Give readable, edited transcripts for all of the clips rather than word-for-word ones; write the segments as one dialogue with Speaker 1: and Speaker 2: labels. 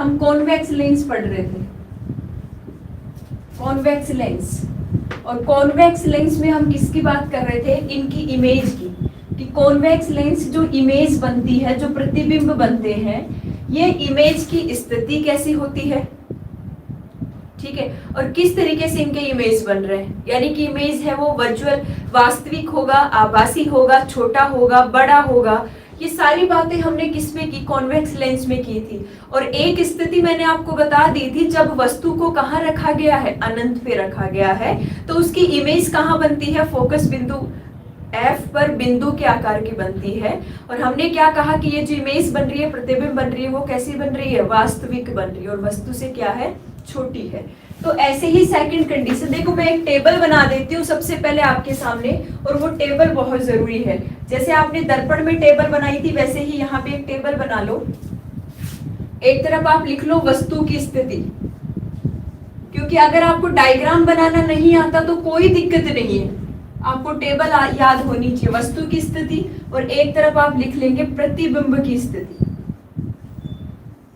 Speaker 1: हम convex lens पढ़ रहे थे, कॉन्वेक्स लेंस। और कॉन्वेक्स लेंस में हम किसकी बात कर रहे थे, इनकी इमेज की, कि कॉन्वेक्स लेंस जो इमेज बनती है, जो प्रतिबिंब बनते हैं, ये इमेज की स्थिति कैसी होती है, ठीक है, और किस तरीके से इनके इमेज बन रहे हैं, यानी कि इमेज है वो वर्चुअल, वास्तविक होगा, आभासी होगा, छोटा होगा, बड़ा होगा, ये सारी बातें हमने किसमें की, कॉन्वेक्स लेंस में की थी। और एक स्थिति मैंने आपको बता दी थी, जब वस्तु को कहाँ रखा गया है, अनंत पे रखा गया है, तो उसकी इमेज कहाँ बनती है, फोकस बिंदु F पर बिंदु के आकार की बनती है। और हमने क्या कहा कि ये जो इमेज बन रही है, प्रतिबिंब बन रही है, वो कैसी बन रही है, वास्तविक बन रही है, और वस्तु से क्या है, छोटी है। तो ऐसे ही सेकंड कंडीशन, देखो मैं एक टेबल बना देती हूँ सबसे पहले आपके सामने, और वो टेबल बहुत जरूरी है। जैसे आपने दर्पण में टेबल बनाई थी, वैसे ही यहाँ पे एक टेबल बना लो। एक तरफ आप लिख लो वस्तु की स्थिति, क्योंकि अगर आपको डायग्राम बनाना नहीं आता तो कोई दिक्कत नहीं है, आपको टेबल याद होनी चाहिए, वस्तु की स्थिति, और एक तरफ आप लिख लेंगे प्रतिबिंब की स्थिति,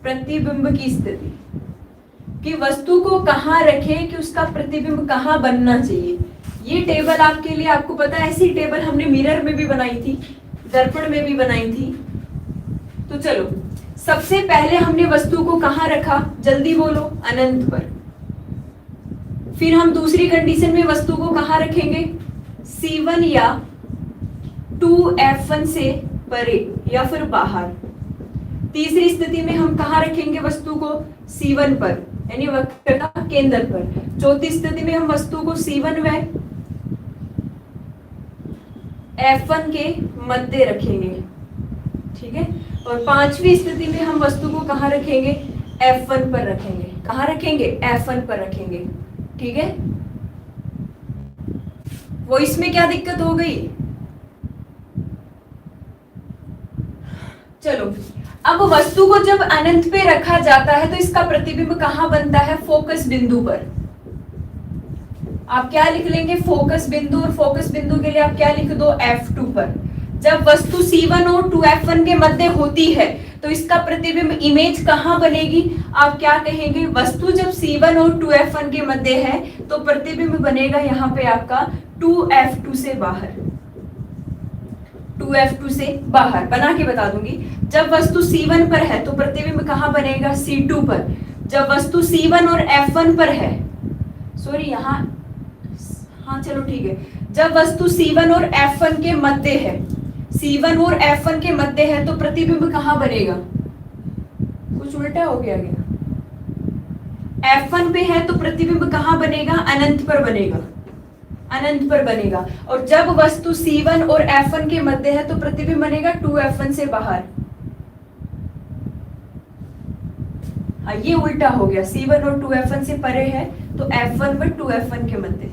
Speaker 1: प्रतिबिंब की स्थिति, कि वस्तु को कहाँ रखें, कि उसका प्रतिबिंब कहाँ बनना चाहिए। ये टेबल आपके लिए, आपको पता है ऐसी टेबल हमने मिरर में भी बनाई थी, दर्पण में भी बनाई थी। तो चलो सबसे पहले हमने वस्तु को कहाँ रखा, जल्दी बोलो, अनंत पर। फिर हम दूसरी कंडीशन में वस्तु को कहाँ रखेंगे, C1 या 2F1 से परे या फिर बाहर। तीसरी स्थिति में हम कहाँ रखेंगे वस्तु को, C1 पर, यानी वक्र का केंद्र पर। चौथी स्थिति में हम वस्तु को C1 व F1 के मध्य रखेंगे, ठीक है। और पांचवी स्थिति में हम वस्तु को कहाँ रखेंगे, F1 पर रखेंगे। कहाँ रखेंगे, F1 पर रखेंगे, ठीक है। वो इसमें क्या दिक्कत हो गई, चलो अब वस्तु को जब अनंत पे रखा जाता है तो इसका प्रतिबिंब कहाँ बनता है, फोकस बिंदु पर। आप क्या लिख लेंगे, फोकस बिंदु, और फोकस बिंदु के लिए आप क्या लिख दो, F2 पर। जब वस्तु C1 और 2F1 के मध्य होती है तो इसका प्रतिबिंब इमेज कहाँ बनेगी, आप क्या कहेंगे, वस्तु जब C1 और 2F1 के मध्य है तो प्रतिबिंब बनेगा यहाँ पे आपका 2F2 से बाहर, 2F2 से बाहर। बना के बता दूंगी, जब वस्तु C1 पर है तो प्रतिबिंब कहाँ बनेगा, C2 पर। जब वस्तु C1 और F1 पर है, सॉरी यहाँ, हाँ चलो ठीक है, जब वस्तु C1 और F1 के मध्य है, C1 और F1 के मध्य है तो प्रतिबिंब कहाँ बनेगा, कुछ उल्टा हो गया क्या, F1 पे है तो प्रतिबिंब कहाँ बनेगा, अनंत पर बनेगा, अनंत पर बनेगा। और जब वस्तु C1 और F1 के मध्य है तो प्रतिबिंब बनेगा 2F1 से बाहर। हाँ ये उल्टा हो गया, C1 और 2F1 से परे है तो F1 पर 2F1 के मध्य,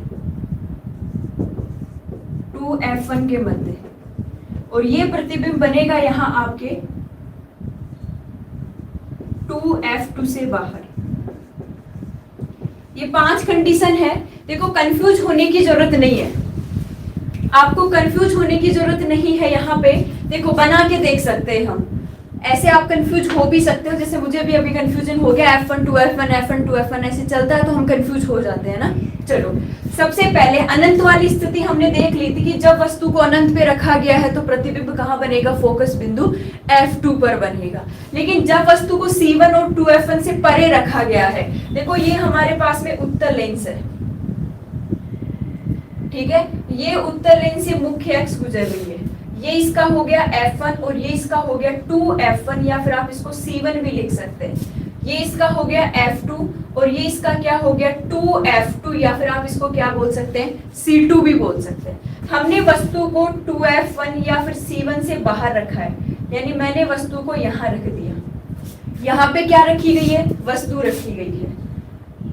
Speaker 1: 2F1 के मध्य, और ये प्रतिबिंब बनेगा यहाँ आपके 2F2 से बाहर। ये 5 कंडीशन है। देखो कंफ्यूज होने की जरूरत नहीं है, आपको कंफ्यूज होने की जरूरत नहीं है। यहाँ पे देखो बना के देख सकते हैं हम, ऐसे आप कंफ्यूज हो भी सकते हो, जैसे मुझे भी अभी कंफ्यूजन हो गया, F1 2F1 F1 2F1 ऐसे चलता है तो हम कंफ्यूज हो जाते हैं ना। चलो सबसे पहले अनंत वाली स्थिति हमने देख ली थी कि जब वस्तु को अनंत पे रखा गया है तो प्रतिबिंब कहाँ बनेगा, फोकस बिंदु F2 पर बनेगा। लेकिन जब वस्तु को C1 और 2F1 से परे रखा गया है, देखो ये हमारे पास में उत्तल लेंस है, ठीक है, ये उत्तल लेंस से मुख्य अक्ष गुजर रही है, ये इसका हो गया F1 और ये इसका हो गया 2F1, या फिर आप इसको C1 भी लिख सकते हैं। ये इसका हो गया F2 और ये इसका क्या हो गया 2F2, या फिर आप इसको क्या बोल सकते हैं, C2 भी बोल सकते हैं। हमने वस्तु को 2F1 या फिर C1 से बाहर रखा है, यानी मैंने वस्तु को यहाँ रख दिया। यहाँ पे क्या रखी गई है, वस्तु रखी गई है।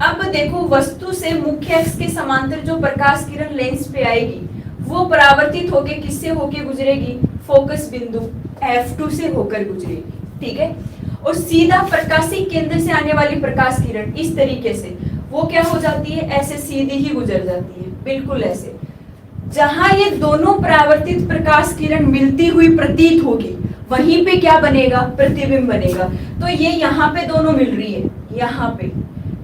Speaker 1: अब देखो वस्तु से मुख्य अक्ष के समांतर जो प्रकाश किरण लेंस पे आएगी वो परावर्तित होके किससे होके गुजरेगी, फोकस बिंदु F2 से होकर गुजरेगी, ठीक है। और सीधा प्रकाशिक केंद्र से आने वाली प्रकाश किरण इस तरीके से वो क्या हो जाती है, ऐसे सीधी ही गुजर जाती है, बिल्कुल ऐसे। जहां ये दोनों परावर्तित प्रकाश किरण मिलती हुई प्रतीत होगी वहीं पे क्या बनेगा, प्रतिबिंब बनेगा। तो ये यहाँ पे दोनों मिल रही है, यहाँ पे,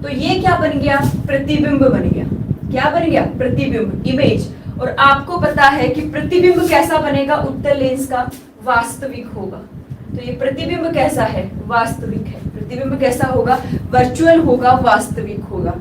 Speaker 1: तो ये क्या बन गया, प्रतिबिंब बन गया। क्या बन गया, प्रतिबिंब, इमेज। और आपको पता है कि प्रतिबिंब कैसा बनेगा, उत्तल लेंस का वास्तविक होगा। तो ये प्रतिबिंब कैसा है, वास्तविक है। प्रतिबिंब कैसा होगा, वर्चुअल होगा, वास्तविक होगा।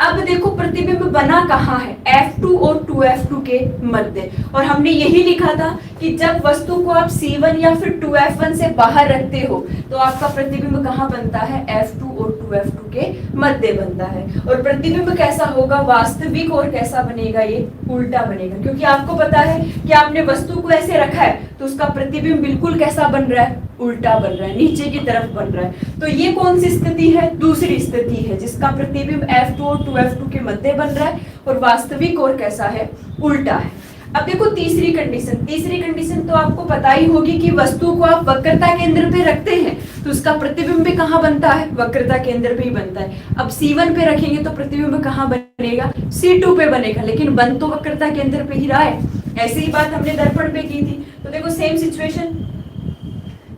Speaker 1: अब देखो प्रतिबिंब बना कहाँ है, F2 और 2F2 के मध्य। और हमने यही लिखा था कि जब वस्तु को आप C1 या फिर 2F1 से बाहर रखते हो तो आपका प्रतिबिंब कहाँ बनता है, F2 और 2F2 के मध्य बनता है। और प्रतिबिंब कैसा होगा, वास्तविक, और कैसा बनेगा, ये उल्टा बनेगा। क्योंकि आपको पता है कि आपने वस्तु को ऐसे रखा है तो उसका प्रतिबिंब बिल्कुल कैसा बन रहा है, उल्टा बन रहा है, नीचे की तरफ बन रहा है। तो ये कौन सी स्थिति है, दूसरी स्थिति है, जिसका प्रतिबिंब F2 और 2F2 के मध्य बन रहा है और वास्तविक और कैसा है, उल्टा है। अब देखो तीसरी कंडीशन। तीसरी कंडीशन तो आपको पता ही होगी कि वस्तु को आप वक्रता केंद्र पे रखते हैं तो उसका प्रतिबिंब भी कहाँ बनता है, वक्रता केंद्र पे ही बनता है। अब C1 पे रखेंगे तो प्रतिबिंब कहाँ बनेगा, C2 पे बनेगा, लेकिन बन तो वक्रता केंद्र पे ही रहा है। ऐसी ही बात हमने दर्पण पे की थी। तो देखो सेम सिचुएशन,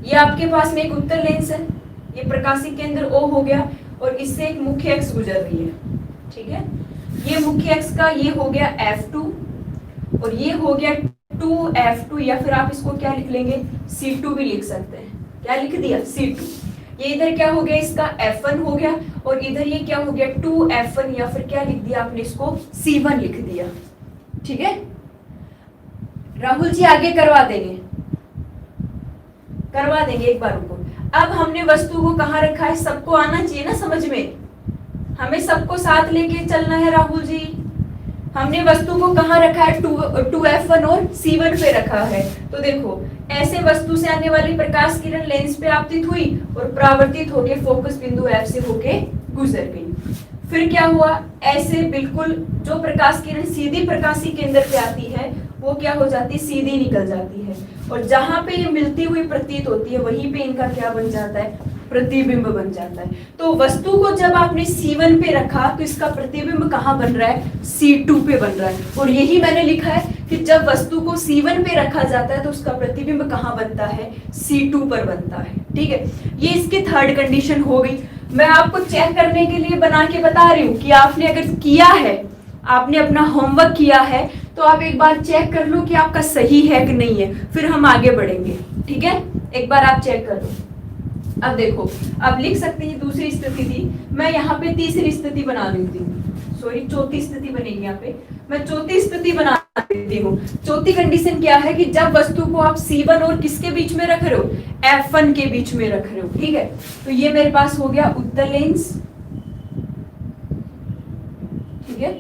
Speaker 1: ये आपके पास में एक उत्तल लेंस है, ये प्रकाशीय केंद्र O हो गया और इससे एक मुख्य अक्ष गुजर रही है, ठीक है। ये मुख्य अक्ष का ये हो गया F2 और ये हो गया 2F2, या फिर आप इसको क्या लिख लेंगे, C2 भी लिख सकते हैं। क्या लिख दिया, C2। ये इधर क्या हो गया, इसका F1 हो गया और इधर ये क्या हो गया, 2F1, या फिर क्या लिख दिया आपने, इसको C1 लिख दिया, ठीक है। राहुल जी आगे करवा देंगे एक बार उनको। अब हमने वस्तु को कहाँ रखा है, सबको आना चाहिए ना समझ में, हमें सबको साथ लेके चलना है राहुल जी। हमने वस्तु को कहाँ रखा है, 2F1 और C1 पे रखा है। तो देखो ऐसे वस्तु से आने वाली प्रकाश किरण लेंस पे आपतित हुई और परावर्तित होके फोकस बिंदु F से होके गुजर गई। फिर क्या हुआ, ऐसे बिल्कुल जो प्रकाश किरण सीधी प्रकाशीय केंद्र पे आती है वो क्या हो जाती है, सीधी निकल जाती है। और जहां पे ये मिलती हुई प्रतीत होती है वहीं पे इनका क्या बन जाता है, प्रतिबिंब बन जाता है। तो वस्तु को जब आपने C1 पे रखा तो इसका प्रतिबिंब कहाँ बन रहा है, C2 पे बन रहा है। और यही मैंने लिखा है कि जब वस्तु को C1 पे रखा जाता है तो उसका प्रतिबिंब कहाँ बनता है, C2 पर बनता है, ठीक है। ये इसकी थर्ड कंडीशन हो गई। मैं आपको चेक करने के लिए बना के बता रही हूँ कि आपने अगर किया है, आपने अपना होमवर्क किया है तो आप एक बार चेक कर लो कि आपका सही है कि नहीं है, फिर हम आगे बढ़ेंगे, ठीक है। एक बार आप चेक कर लो। अब देखो, अब लिख सकते हैं दूसरी स्थिति थी, मैं यहाँ पे तीसरी स्थिति बना देती हूँ, सॉरी चौथी स्थिति बनेगी यहाँ पे, मैं चौथी स्थिति बना देती हूँ। चौथी कंडीशन क्या है कि जब वस्तु को आप C1 और किसके बीच में रख रहे हो, F1 के बीच में रख रहे हो, ठीक है। तो ये मेरे पास हो गया उत्तल लेंस, ठीक है,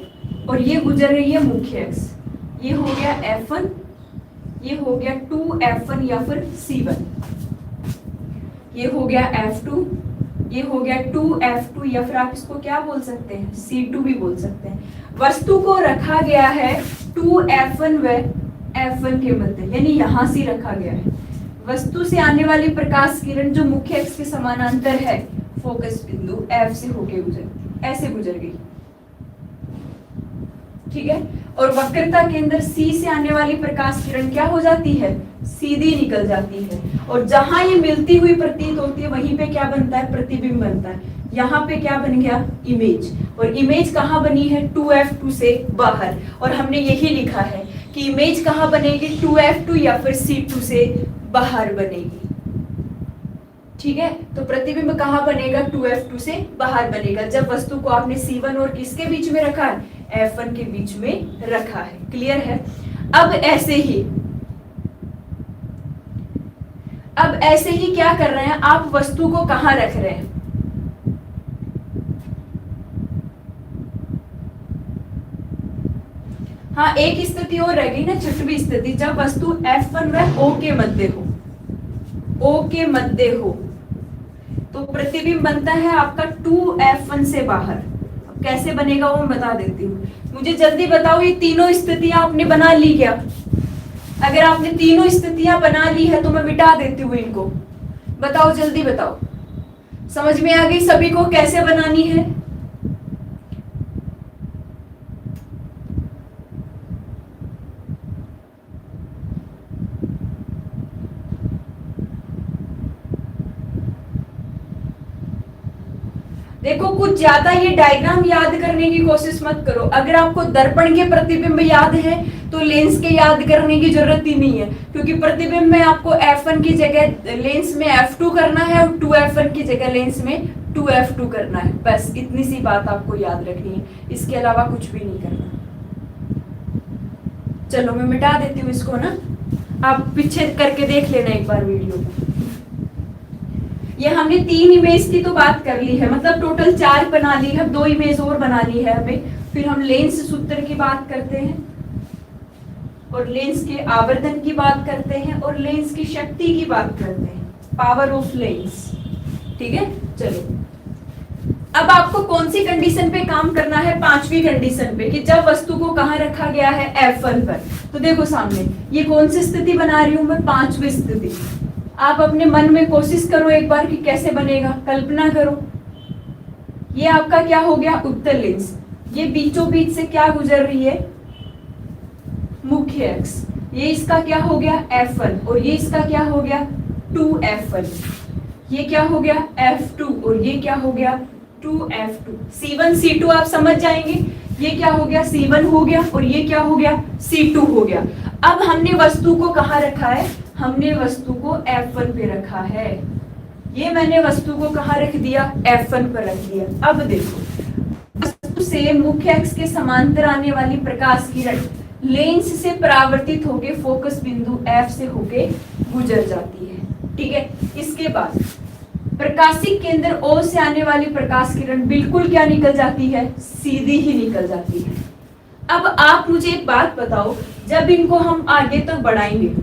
Speaker 1: और ये गुजर रही है मुख्य अक्ष। ये हो गया F1, ये हो गया 2F1 या फिर C1, ये हो गया F2, ये हो गया 2F2, या फिर आप इसको क्या बोल सकते हैं, C2 भी बोल सकते हैं। वस्तु को रखा गया है 2F1 व F1 के मध्य, यानी यहां से रखा गया है। वस्तु से आने वाली प्रकाश किरण जो मुख्य अक्ष के समानांतर है फोकस बिंदु F से होके गुजर, ऐसे गुजर गई, ठीक है। और वक्रता केंद्र C से आने वाली प्रकाश किरण क्या हो जाती है, सीधी निकल जाती है। और जहां ये मिलती हुई प्रतीत होती है वहीं पे क्या बनता है, प्रतिबिंब बनता है। यहाँ पे क्या बन गया, इमेज। और इमेज कहाँ बनी है, 2F2 से बाहर। और हमने यही लिखा है कि इमेज कहाँ बनेगी, 2F2 या फिर C2 से बाहर बनेगी, ठीक है। तो प्रतिबिंब कहाँ बनेगा, 2F2 से बाहर बनेगा जब वस्तु को आपने C1 और किसके बीच में रखा है, F1 के बीच में रखा है। क्लियर है। अब ऐसे ही क्या कर रहे हैं आप, वस्तु को कहां रख रहे हैं, हाँ एक स्थिति और रह गई ना, छठवीं स्थिति, जब वस्तु F1 व O के मध्य हो, O के मध्य हो तो प्रतिबिंब बनता है आपका 2F1 से बाहर। अब कैसे बनेगा वो मैं बता देती हूँ, मुझे जल्दी बताओ ये तीनों स्थितियां आपने बना ली क्या? अगर आपने तीनों स्थितियां बना ली है तो मैं मिटा देती हूँ इनको, बताओ जल्दी बताओ, समझ में आ गई सभी को कैसे बनानी है? देखो कुछ ज्यादा ये डायग्राम याद करने की कोशिश मत करो। अगर आपको दर्पण के प्रतिबिंब याद है तो लेंस के याद करने की जरूरत ही नहीं है, क्योंकि प्रतिबिंब में आपको F1 की जगह लेंस में F2 करना है और 2F1 की जगह लेंस में 2F2 करना है। बस इतनी सी बात आपको याद रखनी है, इसके अलावा कुछ भी नहीं करना। चलो मैं मिटा देती हूँ इसको ना, आप पीछे करके देख लेना एक बार वीडियो को। ये हमने 3 इमेज की तो बात कर ली है, मतलब टोटल 4 बना ली है, 2 इमेज और बना ली है हमें। फिर हम लेंस सूत्र की बात करते हैं और लेंस के आवर्धन की बात करते हैं और लेंस की शक्ति की बात करते हैं, पावर ऑफ लेंस। ठीक है, चलो अब आपको कौन सी कंडीशन पे काम करना है? 5वीं कंडीशन पे, कि जब वस्तु को कहाँ रखा गया है? F1 पर। तो देखो सामने ये कौन सी स्थिति बना रही हूं मैं? 5वीं स्थिति। आप अपने मन में कोशिश करो एक बार कि कैसे बनेगा, कल्पना करो। ये आपका क्या हो गया? उत्तल लेंस। ये बीचों बीच से क्या गुजर रही है? मुख्य एक्स। ये इसका क्या हो गया? F1 और ये इसका क्या हो गया? 2F1। ये क्या हो गया? F2 और ये क्या हो गया? 2F2। C1 C2 आप समझ जाएंगे। ये क्या हो गया? C1 हो गया और ये क्या हो गया? C2 हो गया। अब हमने वस्तु को कहाँ रखा है? हमने वस्तु को F1 पे रखा है। ये मैंने वस्तु को कहाँ रख दिया? F1 पर रख दिया। अब देखो, वस्तु से मुख्य एक्स के समांतर आने वाली प्रकाश किरण लेंस से परावर्तित होके फोकस बिंदु F से होके गुजर जाती है। ठीक है, इसके बाद प्रकाशिक केंद्र O से आने वाली प्रकाश किरण बिल्कुल क्या निकल जाती है? सीधी ही निकल जाती है। अब आप मुझे एक बात बताओ, जब इनको हम आगे तक बढ़ाएंगे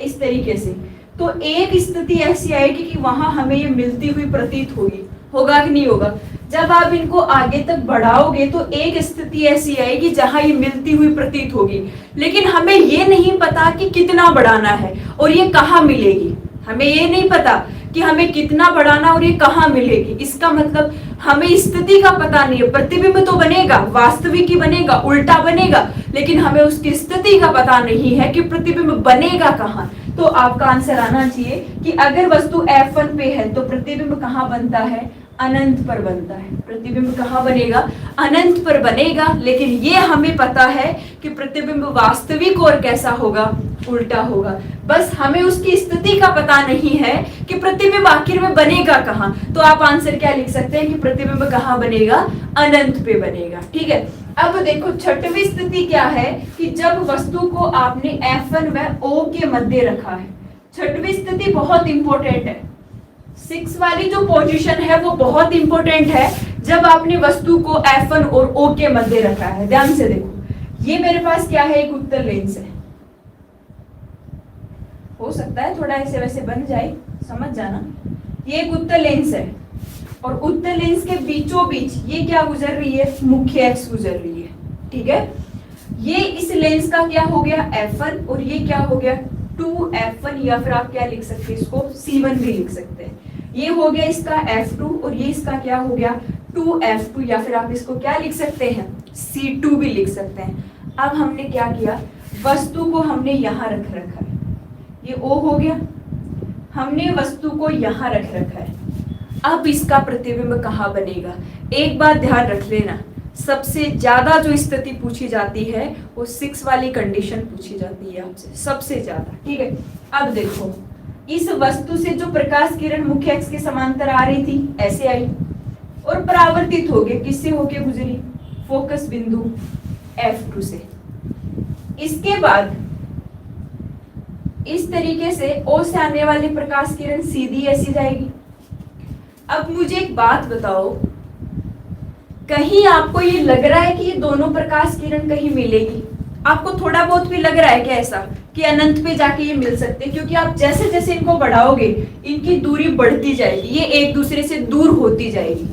Speaker 1: इस तरीके से, तो एक स्थिति ऐसी आएगी कि वहां हमें ये मिलती हुई प्रतीत होगी, होगा कि नहीं होगा? जब आप इनको आगे तक बढ़ाओगे तो एक स्थिति ऐसी आएगी जहां ये मिलती हुई प्रतीत होगी, लेकिन हमें ये नहीं पता कि कितना बढ़ाना है और ये कहाँ मिलेगी। हमें ये नहीं पता कि हमें कितना बढ़ाना और ये कहाँ मिलेगी। इसका मतलब हमें स्थिति का पता नहीं है। प्रतिबिंब तो बनेगा, वास्तविक ही बनेगा, उल्टा बनेगा, लेकिन हमें उसकी स्थिति का पता नहीं है कि प्रतिबिंब बनेगा कहाँ। तो आपका आंसर आना चाहिए कि अगर वस्तु F1 पे है तो प्रतिबिंब कहाँ बनता है? अनंत पर बनता है। प्रतिबिंब कहाँ बनेगा? अनंत पर बनेगा, लेकिन ये हमें पता है कि प्रतिबिंब वास्तविक और कैसा होगा? उल्टा होगा। बस हमें उसकी स्थिति का पता नहीं है कि प्रतिबिंब आखिर में बनेगा कहाँ। तो आप आंसर क्या लिख सकते हैं कि प्रतिबिंब कहाँ बनेगा? अनंत पे बनेगा। ठीक है, अब देखो 6वीं स्थिति क्या है कि जब वस्तु को आपने F1 व O के मध्य रखा है। 6वीं स्थिति बहुत इंपॉर्टेंट है। 6 वाली जो पोजीशन है वो बहुत इंपॉर्टेंट है, जब आपने वस्तु को F1 और O के मध्य रखा है। ध्यान से देखो, ये मेरे पास क्या है? एक उत्तल लेंस है। हो सकता है थोड़ा ऐसे वैसे बन जाए, समझ जाना। ये एक उत्तल लेंस है और उत्तल लेंस के बीचों बीच ये क्या गुजर रही है? मुख्य एक्स गुजर रही है। ठीक है, ये इस लेंस का क्या हो गया? F1 और ये क्या हो गया? 2F1, या फिर आप क्या लिख सकते हैं? इसको C1 भी लिख सकते हैं। ये हो गया इसका F2 और ये इसका क्या हो गया? 2F2, या फिर आप इसको क्या लिख सकते हैं? C2 भी लिख सकते हैं। अब हमने क्या किया? वस्तु को हमने यहाँ रख रखा है, ये O हो गया। हमने वस्तु को यहाँ रख रखा है। अब इसका प्रतिबिंब कहाँ बनेगा? एक बात ध्यान रख लेना, सबसे ज्यादा जो स्थिति पूछी जाती है वो 6 वाली कंडीशन पूछी जाती है आपसे सबसे ज्यादा। ठीक है, अब देखो, इस वस्तु से जो प्रकाश किरण मुख्य एक्स के समांतर आ रही थी, ऐसे आई और परावर्तित हो गई। किससे होके गुजरी? फोकस बिंदु F2 से। इसके बाद इस तरीके से O से आने वाली प्रकाश किरण सीधी ऐसी जाएगी। अब मुझे एक बात बताओ, कहीं आपको ये लग रहा है कि ये दोनों प्रकाश किरण कहीं मिलेगी? आपको थोड़ा बहुत भी लग रहा है क्या ऐसा कि अनंत पे जाके ये मिल सकते हैं? क्योंकि आप जैसे जैसे इनको बढ़ाओगे इनकी दूरी बढ़ती जाएगी, ये एक दूसरे से दूर होती जाएगी।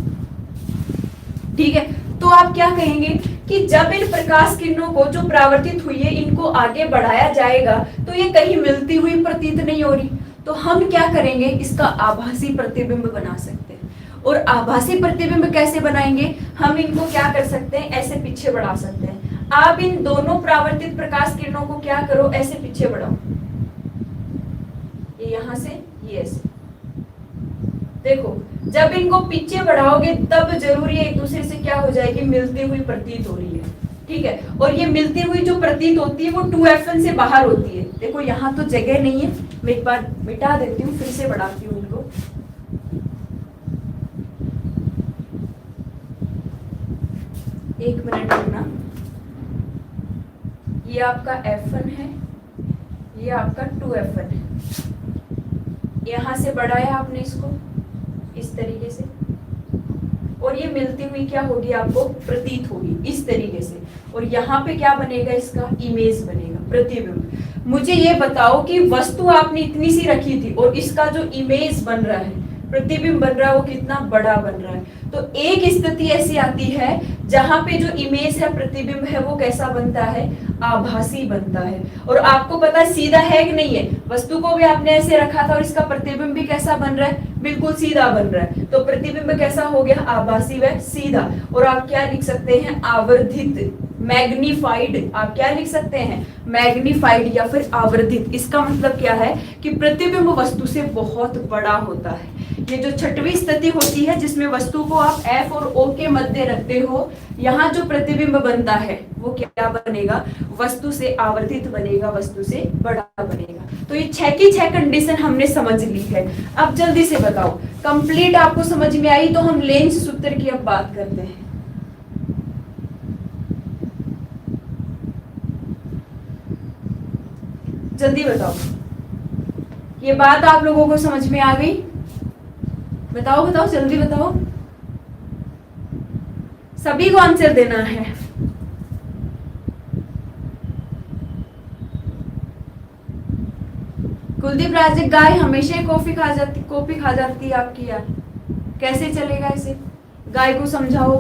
Speaker 1: ठीक है, तो आप क्या कहेंगे कि जब इन प्रकाश किरणों को जो परावर्तित हुई है इनको आगे बढ़ाया जाएगा तो ये कहीं मिलती हुई प्रतीत नहीं हो रही। तो हम क्या करेंगे? इसका आभासी प्रतिबिंब बना सकते हैं। और आभासी प्रतिबिंब कैसे बनाएंगे? हम इनको क्या कर सकते हैं? ऐसे पीछे बढ़ा सकते हैं। आप इन दोनों परावर्तित प्रकाश किरणों को क्या करो? ऐसे पीछे बढ़ाओ, ये यहां से ये ऐसे। देखो जब इनको पीछे बढ़ाओगे तब जरूरी है एक दूसरे से क्या हो जाएगी, मिलती हुई प्रतीत हो रही है, ठीक है। और ये मिलती हुई जो प्रतीत होती है वो 2FN से बाहर होती है। देखो यहाँ तो जगह नहीं है, मैं एक बार मिटा देती हूँ, फिर से बढ़ाती हूँ इनको। एक मिनट रुकना। ये आपका F1 है, ये आपका 2FN है। यहां से बढ़ाया आपने इसको इस तरीके से, और ये मिलती हुई क्या होगी, आपको प्रतीत होगी इस तरीके से। और यहाँ पे क्या बनेगा, इसका इमेज बनेगा, प्रतिबिंब। मुझे ये बताओ कि वस्तु आपने इतनी सी रखी थी और इसका जो इमेज बन रहा है, प्रतिबिंब बन रहा है, वो कितना बड़ा बन रहा है। तो एक स्थिति ऐसी आती है जहां पे जो इमेज है, प्रतिबिंब है, वो कैसा बनता है, आभासी बनता है। और आपको पता है सीधा है कि नहीं है, वस्तु को भी आपने ऐसे रखा था और इसका प्रतिबिंब भी कैसा बन रहा है, बिल्कुल सीधा बन रहा है। तो प्रतिबिंब कैसा हो गया, आभासी व सीधा। और आप क्या लिख सकते हैं, आवर्धित, मैग्नीफाइड। आप क्या लिख सकते हैं, मैग्नीफाइड या फिर आवर्धित। इसका मतलब क्या है कि प्रतिबिंब वस्तु से बहुत बड़ा होता है। ये जो छठवीं स्थिति होती है जिसमें वस्तु को आप F और O के मध्य रखते हो, यहाँ जो प्रतिबिंब बनता है वो क्या बनेगा, वस्तु से आवर्धित बनेगा, वस्तु से बड़ा बनेगा। तो ये 6 की 6 कंडीशन हमने समझ ली है। अब जल्दी से बताओ, कंप्लीट आपको समझ में आई? तो हम लेंस सूत्र की अब बात करते हैं। जल्दी बताओ, ये बात आप लोगों को समझ में आ गई? बताओ बताओ, जल्दी बताओ, सभी को आंसर देना है। कुलदीप राजे, गाय हमेशा कॉफी खा जाती है आपकी यार, कैसे चलेगा इसे? गाय को समझाओ।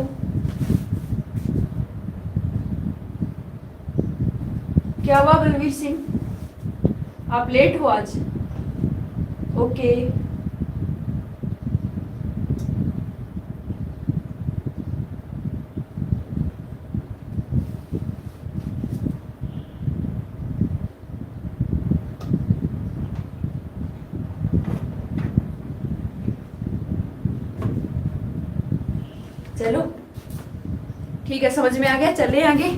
Speaker 1: क्या हुआ बलवीर सिंह, आप लेट हो आज? ओके, चलो ठीक है, समझ में आ गया, चले आगे।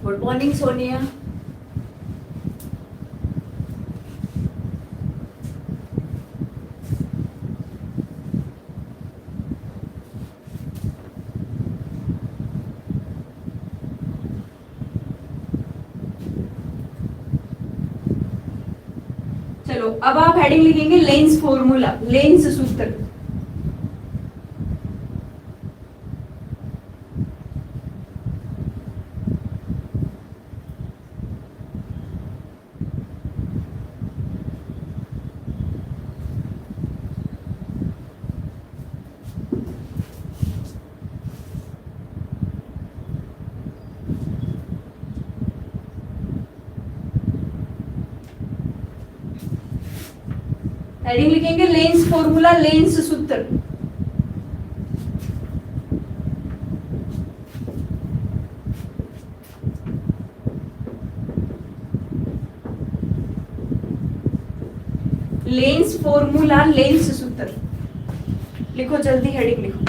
Speaker 1: Good morning Sonia. चलो अब आप हेडिंग लिखेंगे लेंस फॉर्मूला, लेंस सूत्र। हेडिंग लिखेंगे लेंस फॉर्मूला, लेंस सूत्र। लेंस फॉर्मूला, लेंस सूत्र लिखो, जल्दी हेडिंग लिखो।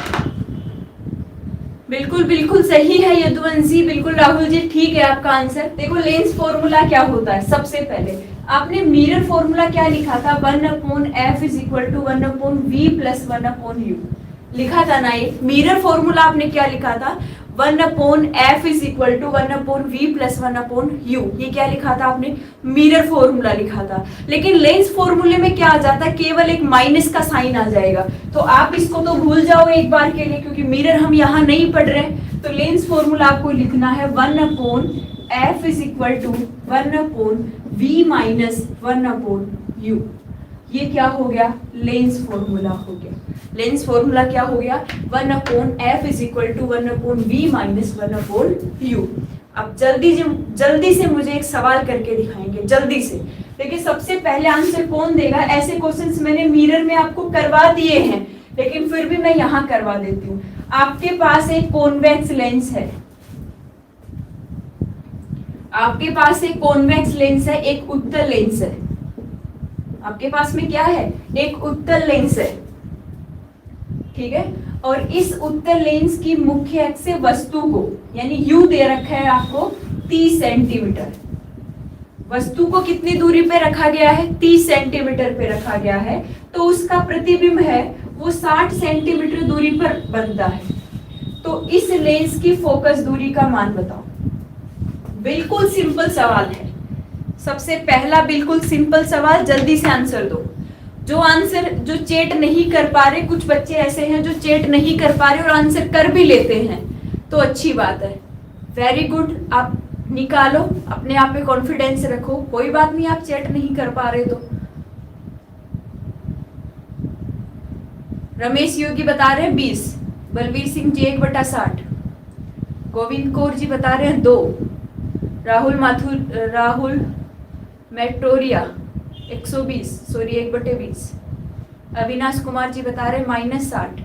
Speaker 1: बिल्कुल बिल्कुल सही है यदुवंशी, बिल्कुल राहुल जी, ठीक है आपका आंसर। देखो लेंस फॉर्मूला क्या होता है, सबसे पहले आपने मिरर फॉर्मूला क्या लिखा था, 1/f is equal to 1/v plus 1/u लिखा था ना। ये मिरर फॉर्मूला आपने क्या लिखा था, 1/f is equal to 1/v plus 1/u। ये क्या लिखा था आपने, मिरर फॉर्मूला लिखा था। लेकिन लेंस फॉर्मूले में क्या आ जाता है, केवल एक माइनस का साइन आ जाएगा। तो आप इसको तो भूल जाओ एक बार के लिए, क्योंकि मिरर हम यहाँ नहीं पढ़ रहे। तो लेंस फॉर्मूला आपको लिखना है 1/f is equal to 1/v minus 1/u। ये क्या हो गया, लेंस फॉर्मूला हो गया। लेंस फॉर्मूला क्या हो गया, 1/f is equal to 1/v minus 1/u। अब जल्दी से मुझे एक सवाल करके दिखाएंगे, जल्दी से। देखिए सबसे पहले आंसर कौन देगा, ऐसे क्वेश्चंस मैंने मिरर में आपको करवा दिए हैं, लेकिन फिर भी मैं यहाँ करवा देती हूँ। आपके पास एक कॉन्वेक्स लेंस है, आपके पास एक कॉन्वेक्स लेंस है, एक उत्तल लेंस है। आपके पास में क्या है? एक उत्तल लेंस है, ठीक है। और इस उत्तल लेंस की मुख्य अक्ष से वस्तु को, यानी यू दे रखा है आपको 30 सेंटीमीटर। वस्तु को कितनी दूरी पे रखा गया है? 30 सेंटीमीटर पे रखा गया है। तो उसका प्रतिबिंब है वो 60 सेंटीमीटर दूरी पर बनता है। तो इस लेंस की फोकस दूरी का मान बताओ। बिल्कुल सिंपल सवाल है। सबसे पहला बिल्कुल सिंपल सवाल, जल्दी से आंसर दो। जो चेट नहीं कर पा रहे, कुछ बच्चे ऐसे हैं जो चेट नहीं कर पा रहे और आंसर कर भी लेते हैं, तो अच्छी बात है, वेरी गुड। आप निकालो, अपने आप पे कॉन्फिडेंस रखो, कोई बात नहीं आप चेट नहीं कर पा रहे तो। रमेश योगी बता रहे हैं 20, बलवीर सिंह जी 1/60, गोविंद कौर जी बता रहे हैं 2, राहुल मैटोरिया 120, सॉरी 1/20, अविनाश कुमार जी बता रहे -60।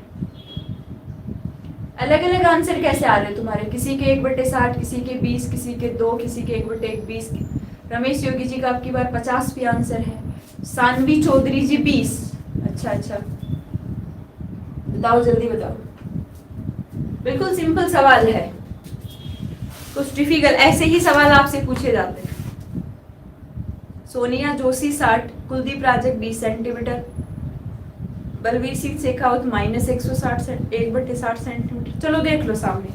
Speaker 1: अलग अलग आंसर कैसे आ रहे हैं तुम्हारे? किसी के 1/60, किसी के 20, किसी के 2, किसी के 1/20। रमेश योगी जी का आपकी बार 50 भी आंसर है। सानवी चौधरी जी 20। अच्छा, बताओ जल्दी बताओ। बिल्कुल सिंपल सवाल है, कुछ डिफिकल्ट ऐसे ही सवाल आपसे पूछे जाते हैं। सोनिया जोशी 60, कुलदीप राजक 20 सेंटीमीटर, बलवीर सिंह शेखावत -160 सेंटीमीटर। चलो देख लो सामने,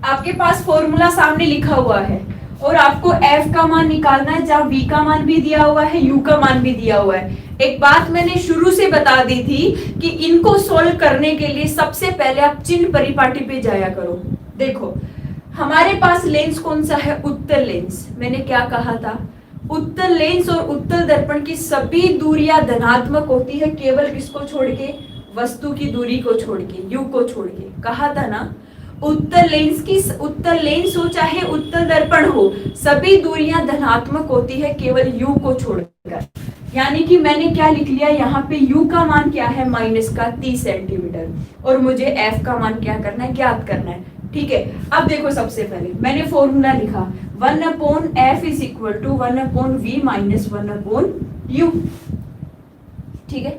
Speaker 1: आपके पास फॉर्मूला सामने लिखा हुआ है और आपको f का मान निकालना है, जहां v का मान भी दिया हुआ है, u का मान भी दिया हुआ है। एक बात मैंने शुरू से बता दी थी कि इनको सोल्व करने के लिए सबसे पहले आप चिन्ह परिपाटी पे जाया करो। देखो हमारे पास लेंस कौन सा है? उत्तल लेंस। मैंने क्या कहा था? उत्तल लेंस और उत्तल दर्पण की सभी दूरियां धनात्मक होती है, केवल किसको छोड़ के? वस्तु की दूरी को छोड़ के, यू को छोड़ के। कहा था ना, उत्तल लेंस हो चाहे उत्तल दर्पण हो, सभी दूरियां धनात्मक होती है केवल यू को छोड़कर। यानी कि मैंने क्या लिख लिया यहाँ पे? यू का मान क्या है? -30 सेंटीमीटर, और मुझे एफ का मान क्या करना है? ज्ञात करना है, ठीक है। अब देखो, सबसे पहले मैंने फॉर्मूला लिखा 1/f = 1/v - 1/u, ठीक है।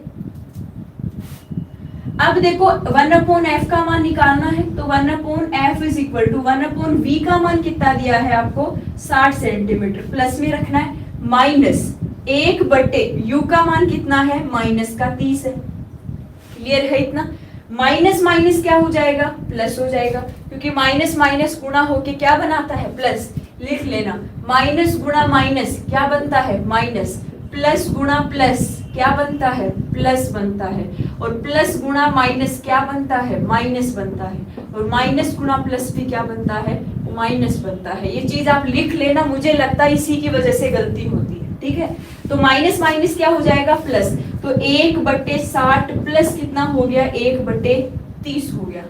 Speaker 1: अब देखो 1/f का मान निकालना है, तो 1/f = 1/v का मान कितना दिया है आपको? 60 सेंटीमीटर। प्लस में रखना है माइनस 1/u का मान कितना है? -30 है। क्लियर है इतना? माइनस माइनस क्या हो जाएगा? प्लस हो जाएगा, क्योंकि माइनस माइनस गुणा होके क्या बनाता है? प्लस। लिख लेना, माइनस गुणा माइनस क्या बनता है? माइनस। प्लस गुणा प्लस क्या बनता है? प्लस बनता है। और प्लस गुणा माइनस क्या बनता है? माइनस बनता है। और माइनस गुणा प्लस भी क्या बनता है? माइनस बनता है। ये चीज आप लिख लेना, मुझे लगता है इसी की वजह से गलती होती है, ठीक है। तो माइनस माइनस क्या हो जाएगा? प्लस। तो 1/60 प्लस कितना हो गया? 1/30 हो गया।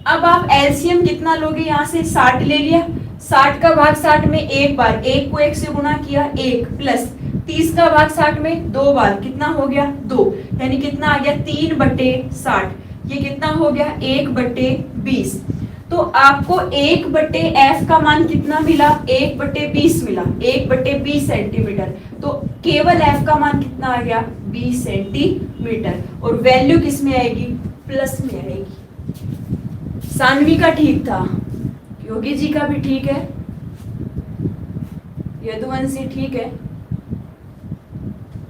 Speaker 1: अब आप एलसीएम कितना लोगे? यहाँ से 60 ले लिया, 60 का भाग 60 में एक बार, 1 को 1 से गुणा किया 1, प्लस 30 का भाग 60 में 2 बार, कितना हो गया? 2, यानी कितना आ गया? 3/60। ये कितना हो गया? 1/20। तो आपको 1/f का मान कितना मिला? 1/20 मिला, 1/20 सेंटीमीटर। तो केवल f का मान कितना आ गया? 20 सेंटीमीटर। और वैल्यू किस में आएगी? प्लस में आएगी। सानवी का ठीक था, योगी जी का भी ठीक है, यदुवंशी ठीक है,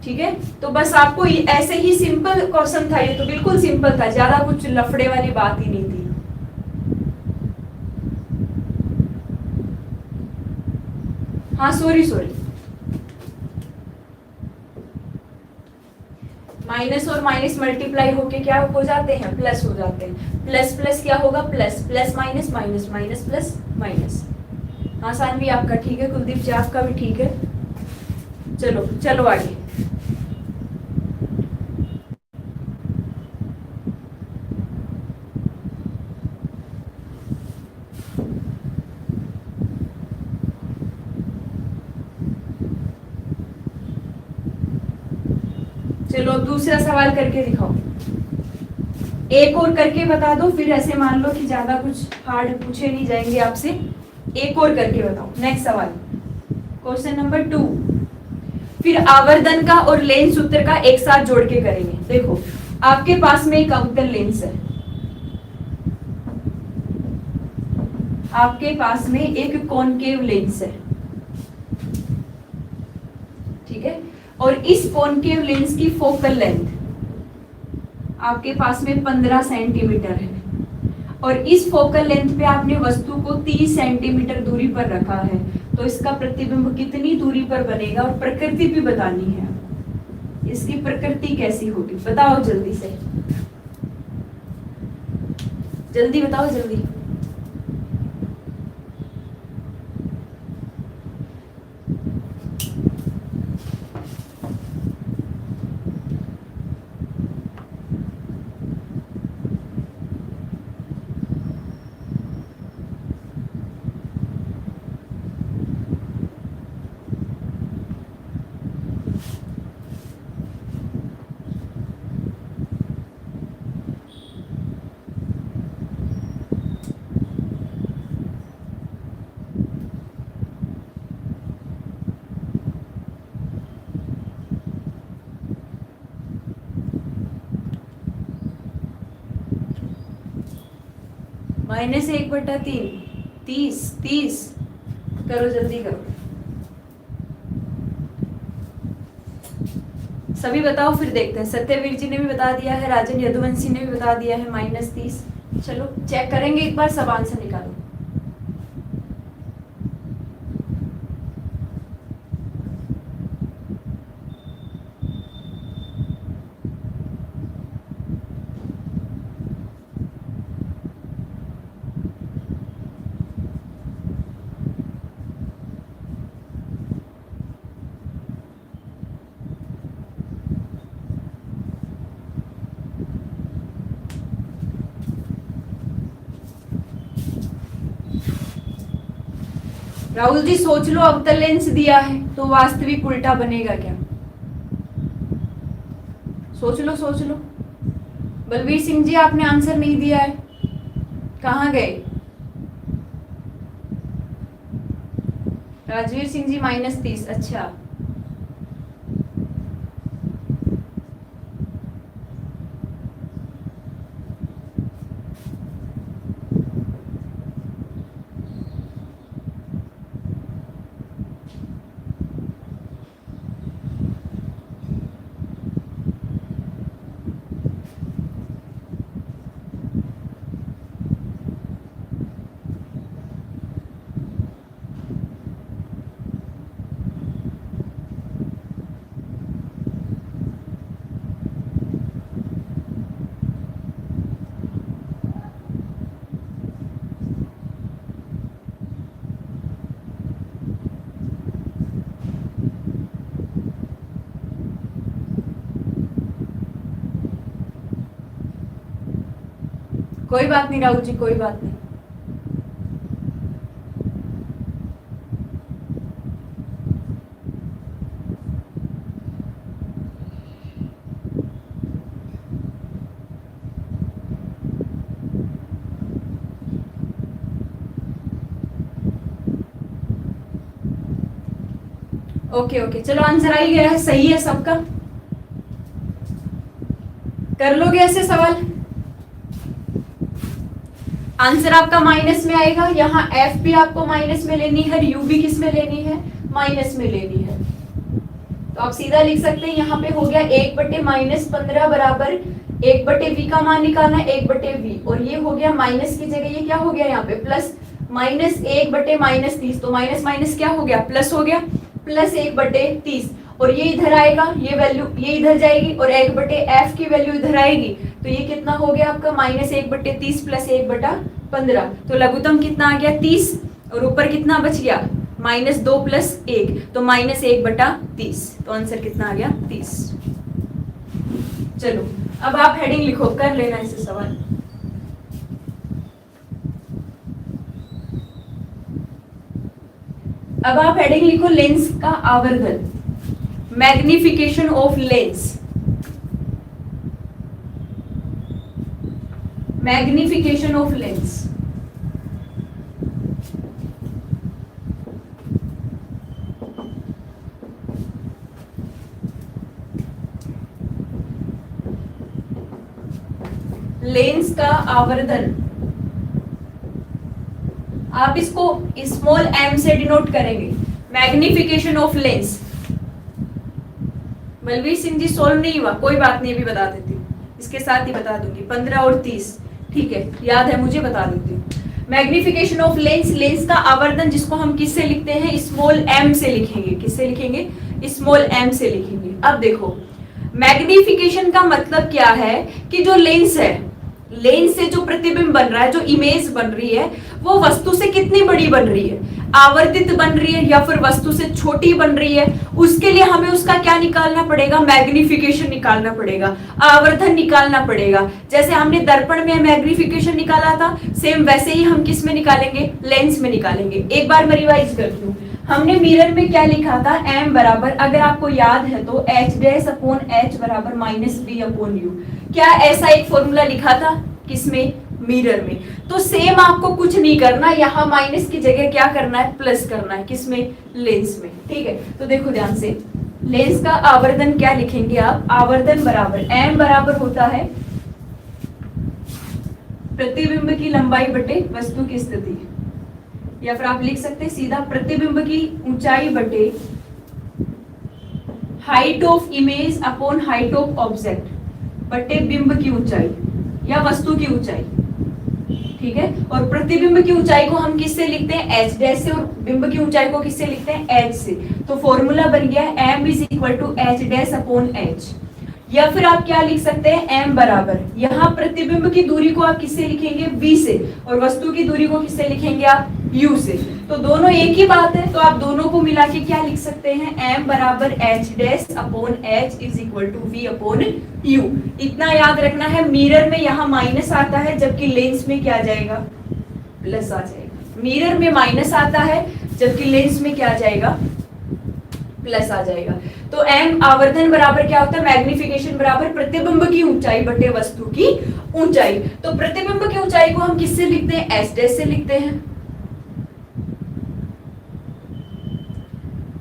Speaker 1: ठीक है। तो बस आपको ऐसे ही सिंपल क्वेश्चन था, ये तो बिल्कुल सिंपल था, ज्यादा कुछ लफड़े वाली बात ही नहीं थी। हाँ सॉरी, माइनस और माइनस मल्टीप्लाई होके क्या हो जाते हैं? प्लस हो जाते हैं। प्लस प्लस क्या होगा? Plus. Plus minus minus, minus plus minus. हाँ सानवी आपका ठीक है, कुलदीप जी आपका भी ठीक है। चलो चलो आगे। चलो दूसरा सवाल करके दिखाओ, एक और करके बता दो, फिर ऐसे मान लो कि ज्यादा कुछ हार्ड पूछे नहीं जाएंगे आपसे। एक और करके बताओ। नेक्स्ट सवाल, क्वेश्चन नंबर 2। फिर आवर्धन का और लेंस सूत्र का एक साथ जोड़ के करेंगे। देखो, आपके पास में एक अवतल लेंस है, आपके पास में एक कॉनकेव लेंस है, ठीक है, और इस कॉनकेव लेंस की फोकल लेंथ आपके पास में 15 सेंटीमीटर है, और इस फोकल लेंथ पे आपने वस्तु को 30 सेंटीमीटर दूरी पर रखा है, तो इसका प्रतिबिंब कितनी दूरी पर बनेगा और प्रकृति भी बतानी है। इसकी प्रकृति कैसी होगी बताओ जल्दी से, जल्दी बताओ जल्दी। -1/3, 30 करो, जल्दी करो, सभी बताओ फिर देखते हैं। सत्यवीर जी ने भी बता दिया है, राजन यदुवंशी ने भी बता दिया है -30। चलो चेक करेंगे एक बार, सब आंसर निकालो। राहुल जी सोच लो, अवतल लेंस दिया है तो वास्तविक उल्टा बनेगा क्या? सोच लो सोच लो। बलवीर सिंह जी आपने आंसर नहीं दिया है, कहाँ गए? राजवीर सिंह जी -30, अच्छा। कोई बात नहीं राहुल जी, कोई बात नहीं। ओके ओके, चलो आंसर आ ही गया है, सही है सबका। कर लोगे ऐसे सवाल? आंसर आपका माइनस में आएगा। यहाँ एफ भी आपको माइनस में लेनी है, यू भी किस में लेनी है? माइनस में लेनी है। तो आप सीधा लिख सकते हैं, यहाँ पे हो गया 1/-15 बराबर 1/v का मान निकालना है 1/v, और ये हो गया माइनस की जगह ये क्या हो गया यहाँ पे प्लस, -1/-30, तो माइनस माइनस क्या हो गया? प्लस हो गया, +1/30, और ये इधर आएगा, ये वैल्यू ये इधर जाएगी, और 1/f की वैल्यू इधर आएगी, तो ये कितना हो गया आपका? -1/30 + 1/15, तो लघुत्तम कितना आ गया? 30, और ऊपर कितना बच गया? -2 + 1, तो -1/30, तो आंसर कितना आ गया? 30। चलो अब आप हेडिंग लिखो, कर लेना इसे सवाल। अब आप हेडिंग लिखो, लेंस का आवर्धन, magnification of lens, magnification of lens. Lens का आवर्धन, आप इसको स्मॉल m से डिनोट करेंगे, magnification of lens. Balvir Singh ji solve नहीं हुआ, कोई बात नहीं, अभी बता देती हूँ, इसके साथ ही बता दूंगी। 15 और 30, ठीक है, याद है मुझे, बता देती हूँ। मैग्निफिकेशन ऑफ लेंस, लेंस का आवर्धन जिसको हम किससे लिखते हैं, स्मॉल m से लिखेंगे। किससे लिखेंगे, स्मॉल m से लिखेंगे। अब देखो मैग्निफिकेशन का मतलब क्या है कि जो लेंस है, लेंस से जो प्रतिबिंब बन रहा है, जो इमेज बन रही है, वो वस्तु से कितनी बड़ी बन रही है, आवर्तित बन रही है या फिर वस्तु से छोटी बन रही है, उसके लिए हमें उसका क्या निकालना पड़ेगा, मैग्निफिकेशन निकालना पड़ेगा, आवर्धन निकालना पड़ेगा। जैसे हमने दर्पण में मैग्निफिकेशन निकाला था, सेम वैसे ही हम किस में निकालेंगे, लेंस में निकालेंगे। एक बार मैं रिवाइज करती हूँ, हमने मिरर में क्या लिखा था, m बराबर, अगर आपको याद है तो h डैश अपॉन h बराबर माइनस b अपॉन u। क्या ऐसा एक फॉर्मूला लिखा था, किसमें, मिरर में। तो सेम आपको कुछ नहीं करना, यहाँ माइनस की जगह क्या करना है, प्लस करना है, किसमें, लेंस में। ठीक है, तो देखो ध्यान से, लेंस का आवर्धन क्या लिखेंगे आप, आवर्धन बराबर m बराबर होता है प्रतिबिंब की लंबाई बटे वस्तु की स्थिति, या फिर आप लिख सकते हैं सीधा प्रतिबिंब की ऊंचाई बटे height of image upon height of object बटे बिंब की ऊंचाई या वस्तु की ऊंचाई। ठीक है, और प्रतिबिंब की ऊंचाई को हम किससे लिखते हैं, h डैश से, और बिंब की ऊंचाई को किससे लिखते हैं, h से। तो फॉर्मूला बन गया m is equal to h dash upon h। या फिर आप क्या लिख सकते हैं, m बराबर, यहाँ प्रतिबिंब की दूरी को आप किससे लिखेंगे, v से, और वस्तु की दूरी को किससे लिखेंगे आप, u से। तो दोनों एक ही बात है, तो आप दोनों को मिला के क्या लिख सकते हैं, m बराबर h dash upon h is equal to v upon u। इतना याद रखना है, मिरर में यहाँ माइनस आता है, जबकि लेंस में क्या आ जाएगा, प्लस आ जाएगा। मिरर में माइनस आता है, जबकि लेंस में क्या आ जाएगा, प्लस आ जाएगा। तो m आवर्धन बराबर क्या होता है, मैग्निफिकेशन बराबर प्रतिबिंब की ऊंचाई बटे वस्तु की ऊंचाई। तो प्रतिबिंब की ऊंचाई को हम किससे लिखते हैं, s डैश से लिखते हैं।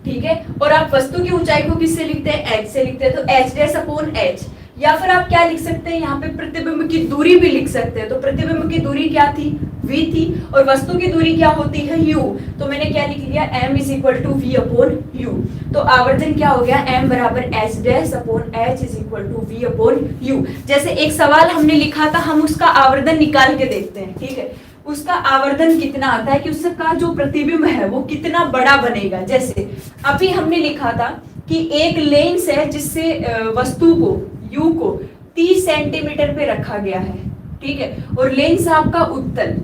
Speaker 1: ठीक है, और आप वस्तु की ऊंचाई को किससे लिखते हैं, h से लिखते हैं, तो h डैश अपॉन h। या फिर आप क्या लिख सकते हैं, यहाँ पे प्रतिबिंब की दूरी भी लिख सकते हैं। तो प्रतिबिंब की दूरी क्या थी, v थी, और वस्तु की दूरी क्या होती है, u। तो मैंने क्या लिख लिया, m is equal to v upon u। तो आवर्धन क्या हो गया, m बराबर h dash upon h is equal to v upon u। जैसे एक सवाल हमने लिखा था, हम उसका आवर्धन निकाल के देखते हैं। ठीक है, उसका आवर्धन कितना आता है कि उसका जो प्रतिबिंब है वो कितना बड़ा बनेगा। जैसे अभी हमने लिखा था कि एक लेंस है जिससे वस्तु को, u को 30 सेंटीमीटर पे रखा गया है। ठीक है, और लेंस आपका उत्तल,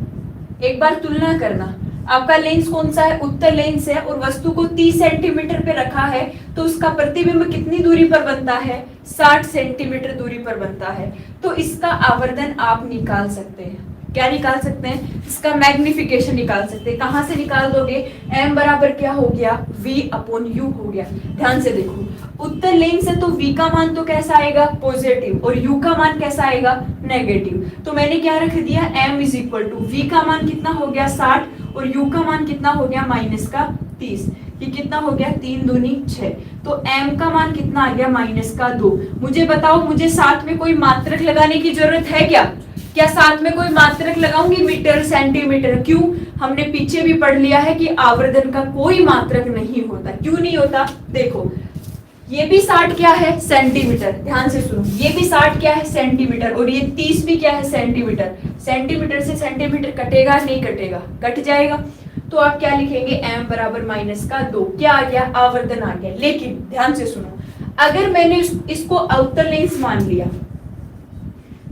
Speaker 1: एक बार तुलना करना, आपका लेंस कौन सा है, उत्तल लेंस है, और वस्तु को 30 सेंटीमीटर पे रखा है, तो उसका प्रतिबिंब कितनी दूरी पर बनता है, 60 सेंटीमीटर दूरी पर बनता है। तो इसका आवर्धन आप निकाल सकते हैं, क्या निकाल सकते हैं, इसका मैग्निफिकेशन निकाल सकते हैं। कहां से निकाल दोगे, m बराबर क्या हो गया, v अपॉन u हो गया। ध्यान से देखो, उत्तल लेंस है तो v का मान तो कैसा आएगा, पॉजिटिव, और u का मान कैसा आएगा, नेगेटिव। तो मैंने क्या रख दिया, m is equal to v का मान कितना हो गया 60, और u का मान कितना हो गया माइनस का 30। ये कितना हो गया, 3 दूनी 6। तो m का मान कितना आ गया, माइनस का 2। मुझे बताओ, मुझे साथ में कोई मात्रक लगाने की जरूरत है क्या साथ में कोई मात्रक लगाऊंगी, मीटर सेंटीमीटर? क्यों, हमने पीछे भी पढ़ लिया है कि आवर्धन का कोई मात्रक नहीं होता। क्यों नहीं होता, देखो ये भी 60 क्या है, सेंटीमीटर। ध्यान से सुनो, ये भी 60 क्या है, सेंटीमीटर, और ये 30 भी क्या है, सेंटीमीटर। सेंटीमीटर से सेंटीमीटर कटेगा, नहीं कटेगा, कट जाएगा। तो आप क्या लिखेंगे, m बराबर माइनस का 2। क्या आ गया, आवर्धन आ गया। लेकिन ध्यान से सुनो, अगर मैंने इसको अवतल लेंस मान लिया,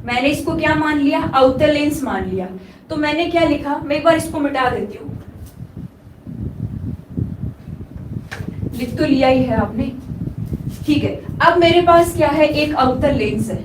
Speaker 1: मैंने इसको क्या मान लिया, अवतल लेंस मान लिया, तो मैंने क्या लिखा, मैं एक बार इसको मिटा देती हूँ, लिख तो लिया ही है आपने। ठीक है, अब मेरे पास क्या है, एक अवतल लेंस है,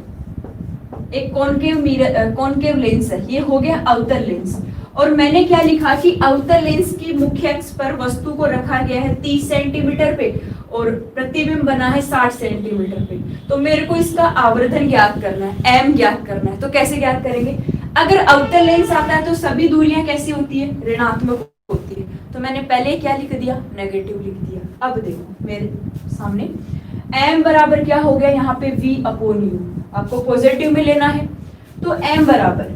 Speaker 1: एक कॉनकेव लेंस है, ये हो गया अवतल लेंस। और मैंने क्या लिखा कि अवतल लेंस की मुख्य अक्ष पर वस्तु को रखा गया है 30 सेंटीमीटर पे, और प्रतिबिंब बना है 60 सेंटीमीटर पे। तो मेरे को इसका आवर्धन ज्ञात करना है, m ज्ञात करना है। तो कैसे ज्ञात करेंगे, अगर अवतल लेंस आता है तो सभी दूरियां कैसी होती है, ऋणात्मक होती है। तो मैंने पहले क्या लिख दिया, नेगेटिव लिख दिया। अब देखो मेरे सामने m बराबर क्या हो गया, यहाँ पे v अपॉन u, आपको पॉजिटिव में लेना है। तो m बराबर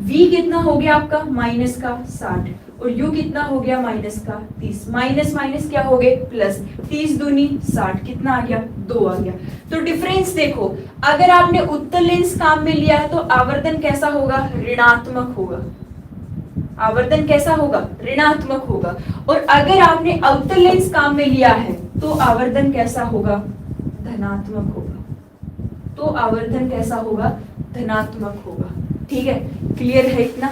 Speaker 1: v कितना हो गया आपका माइनस का 60 और u कितना हो गया माइनस का 30, माइनस माइनस क्या हो गए प्लस, 30 दूनी 60, कितना आ गया 2 आ गया। तो डिफरेंस देखो, अगर आपने उत्तल लेंस काम में लिया है तो आवर्तन कैसा होगा, ऋणात्मक होगा। आवर्तन कैसा होगा, ऋणात्मक होगा। और अगर आपने अवतल लेंस काम में लिया है तो आवर्तन कैसा होगा, धनात्मक होगा। तो आवर्तन कैसा होगा, धनात्मक होगा। ठीक है, क्लियर है इतना।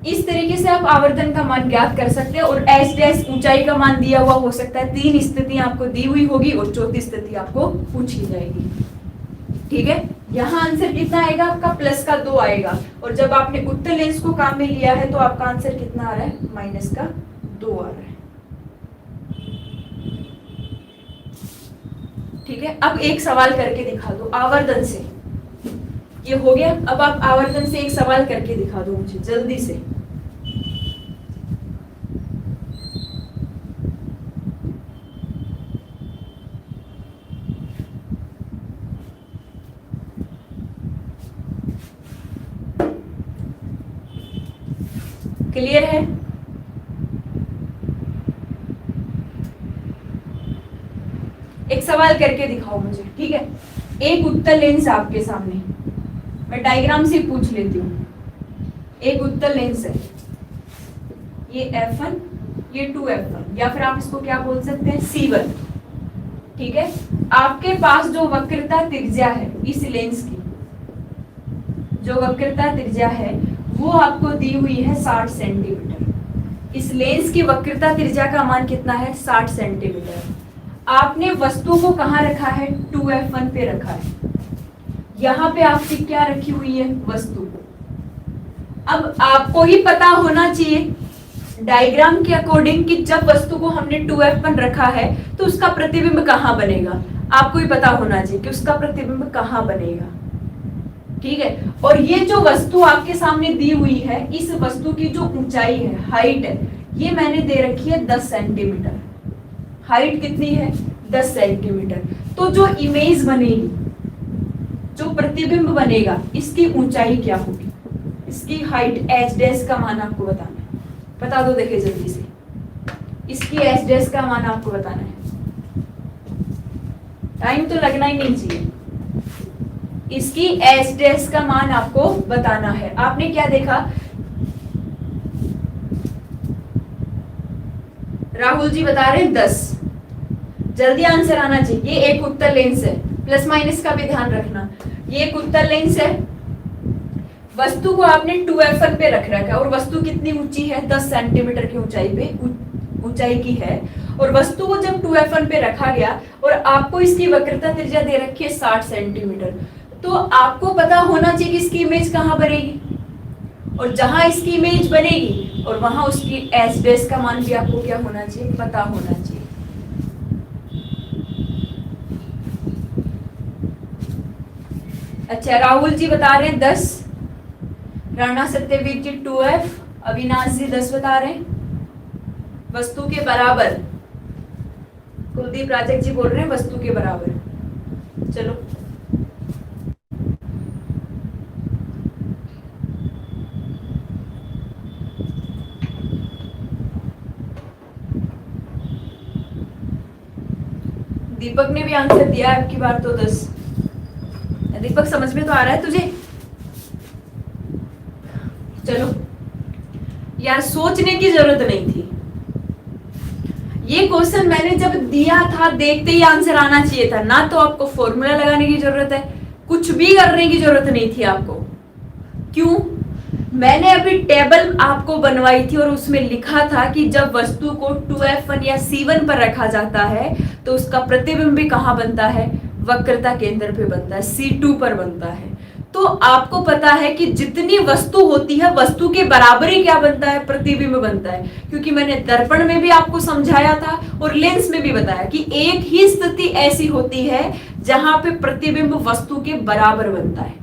Speaker 1: इस तरीके से आप आवर्तन का मान ज्ञात कर सकते हैं। और एच डैश ऊंचाई का मान दिया हुआ हो सकता है, 3 स्थितियां आपको दी हुई होगी और चौथी स्थिति आपको पूछी जाएगी। ठीक है, यहाँ आंसर कितना आएगा आपका, प्लस का 2 आएगा। और जब आपने उत्तल लेंस को काम में लिया है तो आपका आंसर कितना आ रहा है, माइनस का 2 आ रहा है। ठीक है, अब एक सवाल करके दिखा दो आवर्तन से। ये हो गया, अब आप आवर्तन से एक सवाल करके दिखा दो मुझे जल्दी से। क्लियर है? एक सवाल करके दिखाओ मुझे। ठीक है, एक उत्तल लेंस आपके सामने, मैं डायग्राम से पूछ लेती हूँ। एक उत्तल लेंस है, ये F1, ये 2F1, या फिर आप इसको क्या बोल सकते हैं, C1। ठीक है, आपके पास जो वक्रता त्रिज्या है इस लेंस की, जो वक्रता त्रिज्या है वो आपको दी हुई है 60 सेंटीमीटर। इस लेंस की वक्रता त्रिज्या का मान कितना है, 60 सेंटीमीटर। आपने वस्तु को कहाँ रखा है, 2F1 पे रखा है। यहाँ पे आपकी क्या रखी हुई है, वस्तु। अब आपको ही पता होना चाहिए डायग्राम के अकॉर्डिंग कि जब वस्तु को हमने 2F1 रखा है तो उसका प्रतिबिंब कहाँ बनेगा। आपको ही पता होना चाहिए कि उसका प्रतिबिंब कहाँ बनेगा। ठीक है, और ये जो वस्तु आपके सामने दी हुई है, इस वस्तु की जो ऊंचाई है, हाइट है, ये मैंने दे रखी है 10 सेंटीमीटर। हाइट कितनी है, 10 सेंटीमीटर। तो जो इमेज बनेगी, जो प्रतिबिंब बनेगा, इसकी ऊंचाई क्या होगी, इसकी हाइट एच डैश का मान आपको बताना है। बता दो, देखिए जल्दी से, इसकी एच डैश का मान आपको बताना है। टाइम तो लगना ही नहीं चाहिए। इसकी एच डैश का मान आपको बताना है। आपने क्या देखा, राहुल जी बता रहे हैं 10। जल्दी आंसर आना चाहिए। ये एक उत्तल लेंस है, प्लस माइनस का भी ध्यान रखना। ये एक उत्तल लेंस है, वस्तु को आपने 2F1 पे रख रखा है और वस्तु कितनी ऊंची है, 10 सेंटीमीटर की ऊंचाई पे ऊंचाई की है। और वस्तु को जब 2F1 पे रखा गया और आपको इसकी वक्रता त्रिज्या दे रखी है 60 सेंटीमीटर, तो आपको पता होना चाहिए कि इसकी इमेज कहाँ बनेगी। और जहां इसकी इमेज बनेगी और वहां उसकी एच डैश का मान भी आपको क्या होना चाहिए, पता होना चाहिए। अच्छा, राहुल जी बता रहे हैं 10, राणा सत्यवीर जी 2F, अविनाश जी 10 बता रहे हैं वस्तु के बराबर। कुलदीप राजक जी बोल रहे हैं वस्तु के बराबर। चलो, दीपक ने भी आंसर दिया है आपकी बार तो 10। दीपक समझ में तो आ रहा है तुझे? चलो यार, सोचने की जरूरत नहीं थी। ये क्वेश्चन मैंने जब दिया था देखते ही आंसर आना चाहिए था ना। तो आपको फॉर्मूला लगाने की जरूरत है, कुछ भी करने की जरूरत नहीं थी आपको। क्यों? मैंने अभी टेबल आपको बनवाई थी और उसमें लिखा था कि जब वस्तु को 2F1 या C1 पर रखा जाता है तो उसका प्रतिबिंब भी कहाँ बनता है, वक्रता केंद्र पे बनता है, C2 पर बनता है। तो आपको पता है कि जितनी वस्तु होती है वस्तु के बराबर ही क्या बनता है, प्रतिबिंब बनता है। क्योंकि मैंने दर्पण में भी आपको समझाया था और लेंस में भी बताया कि एक ही स्थिति ऐसी होती है जहां पे प्रतिबिंब वस्तु के बराबर बनता है।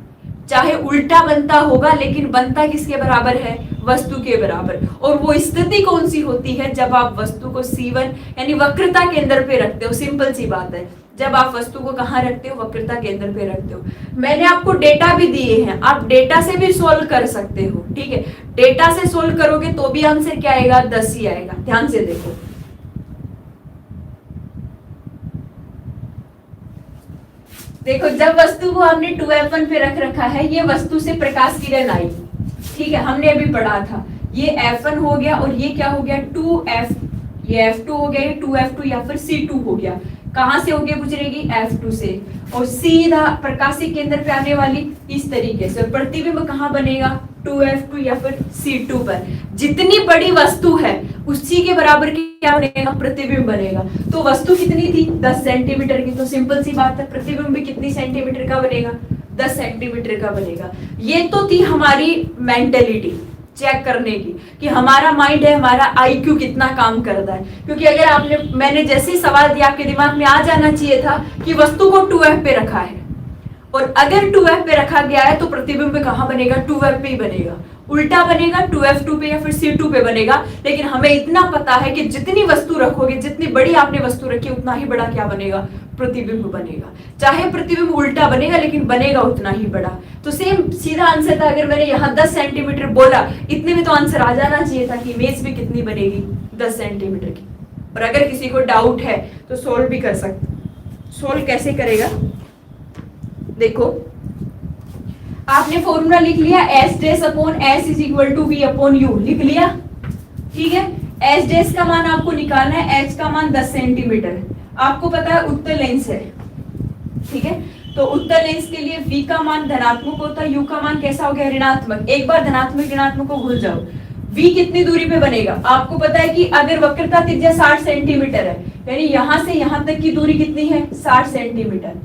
Speaker 1: चाहे उल्टा बनता होगा लेकिन बनता किसके बराबर है, वस्तु के बराबर। और वो स्थिति कौन सी होती है, जब आप वस्तु को C1 यानी वक्रता केंद्र पे रखते हो। सिंपल सी बात है, जब आप वस्तु को कहाँ रखते हो, वक्रता केंद्र पे रखते हो। मैंने आपको डेटा भी दिए हैं, आप डेटा से भी सोल्व कर सकते हो, ठीक है। डेटा से सोल्व करोगे तो भी आंसर क्या आएगा, 10 ही आएगा। ध्यान से देखो, देखो जब वस्तु को हमने 2f1 पे रख रखा है, ये वस्तु से प्रकाश किरण आई, ठीक है, हमने अभी पढ़ा था, ये f1 हो गया और ये क्या हो गया 2f, ये f2 हो गया, ये 2f2 या फिर c2 हो गया। कहां से हो गया पूछ रहेगी, f2 से, और सीधा प्रकाशिक केंद्र पे आने वाली इस तरीके से। प्रतिबिंब कहाँ बनेगा, 2f2 या फिर c2 पर। जितनी बड़ी वस्तु है उसी के बराबर की क्या बनेगा, प्रतिबिंब बनेगा। तो वस्तु कितनी थी, 10 सेंटीमीटर की, तो सिंपल सी बात है प्रतिबिंब भी कितनी सेंटीमीटर का बनेगा, 10 सेंटीमीटर का बनेगा। ये तो थी हमारी मेंटेलिटी चेक करने की कि हमारा माइंड है, हमारा आईक्यू कितना काम करता है। क्योंकि अगर मैंने जैसे ही सवाल दिया आपके दिमाग में आ जाना चाहिए था कि वस्तु को 2f पे रखा है, और अगर 2f पे रखा गया है तो प्रतिबिंब कहाँ बनेगा, 2f पे ही बनेगा। उल्टा बनेगा, 2f2 पे या फिर c2 पे बनेगा। लेकिन हमें इतना पता है कि जितनी वस्तु रखोगे, जितनी बड़ी आपने वस्तु रखी, उतना ही बड़ा क्या बनेगा, प्रतिबिंब बनेगा। चाहे प्रतिबिंब उल्टा बनेगा लेकिन बनेगा उतना ही बड़ा। तो सेम सीधा आंसर था, अगर मैंने यहाँ 10 सेंटीमीटर बोला, इतने में तो आंसर आ जाना चाहिए था कि इमेज भी कितनी बनेगी, 10 सेंटीमीटर की। और अगर किसी को डाउट है तो सोल्व भी कर सकते। सोल्व कैसे करेगा, देखो आपने फॉर्मूला लिख लिया, S dash upon S is equal to V upon U, लिख लिया, ठीक है। एस डैश का मान आपको निकालना है, एच का मान 10 सेंटीमीटर है, आपको पता है उत्तल लेंस है, ठीक है। तो उत्तल लेंस के लिए v का मान धनात्मक होता है, u का मान कैसा हो गया, ऋणात्मक। एक बार धनात्मक ऋणात्मक को भूल जाओ। v कितनी दूरी पे बनेगा, आपको पता है कि अगर वक्रता त्रिज्या 60 सेंटीमीटर है, यानी यहां से यहां तक की दूरी कितनी है, 60 सेंटीमीटर।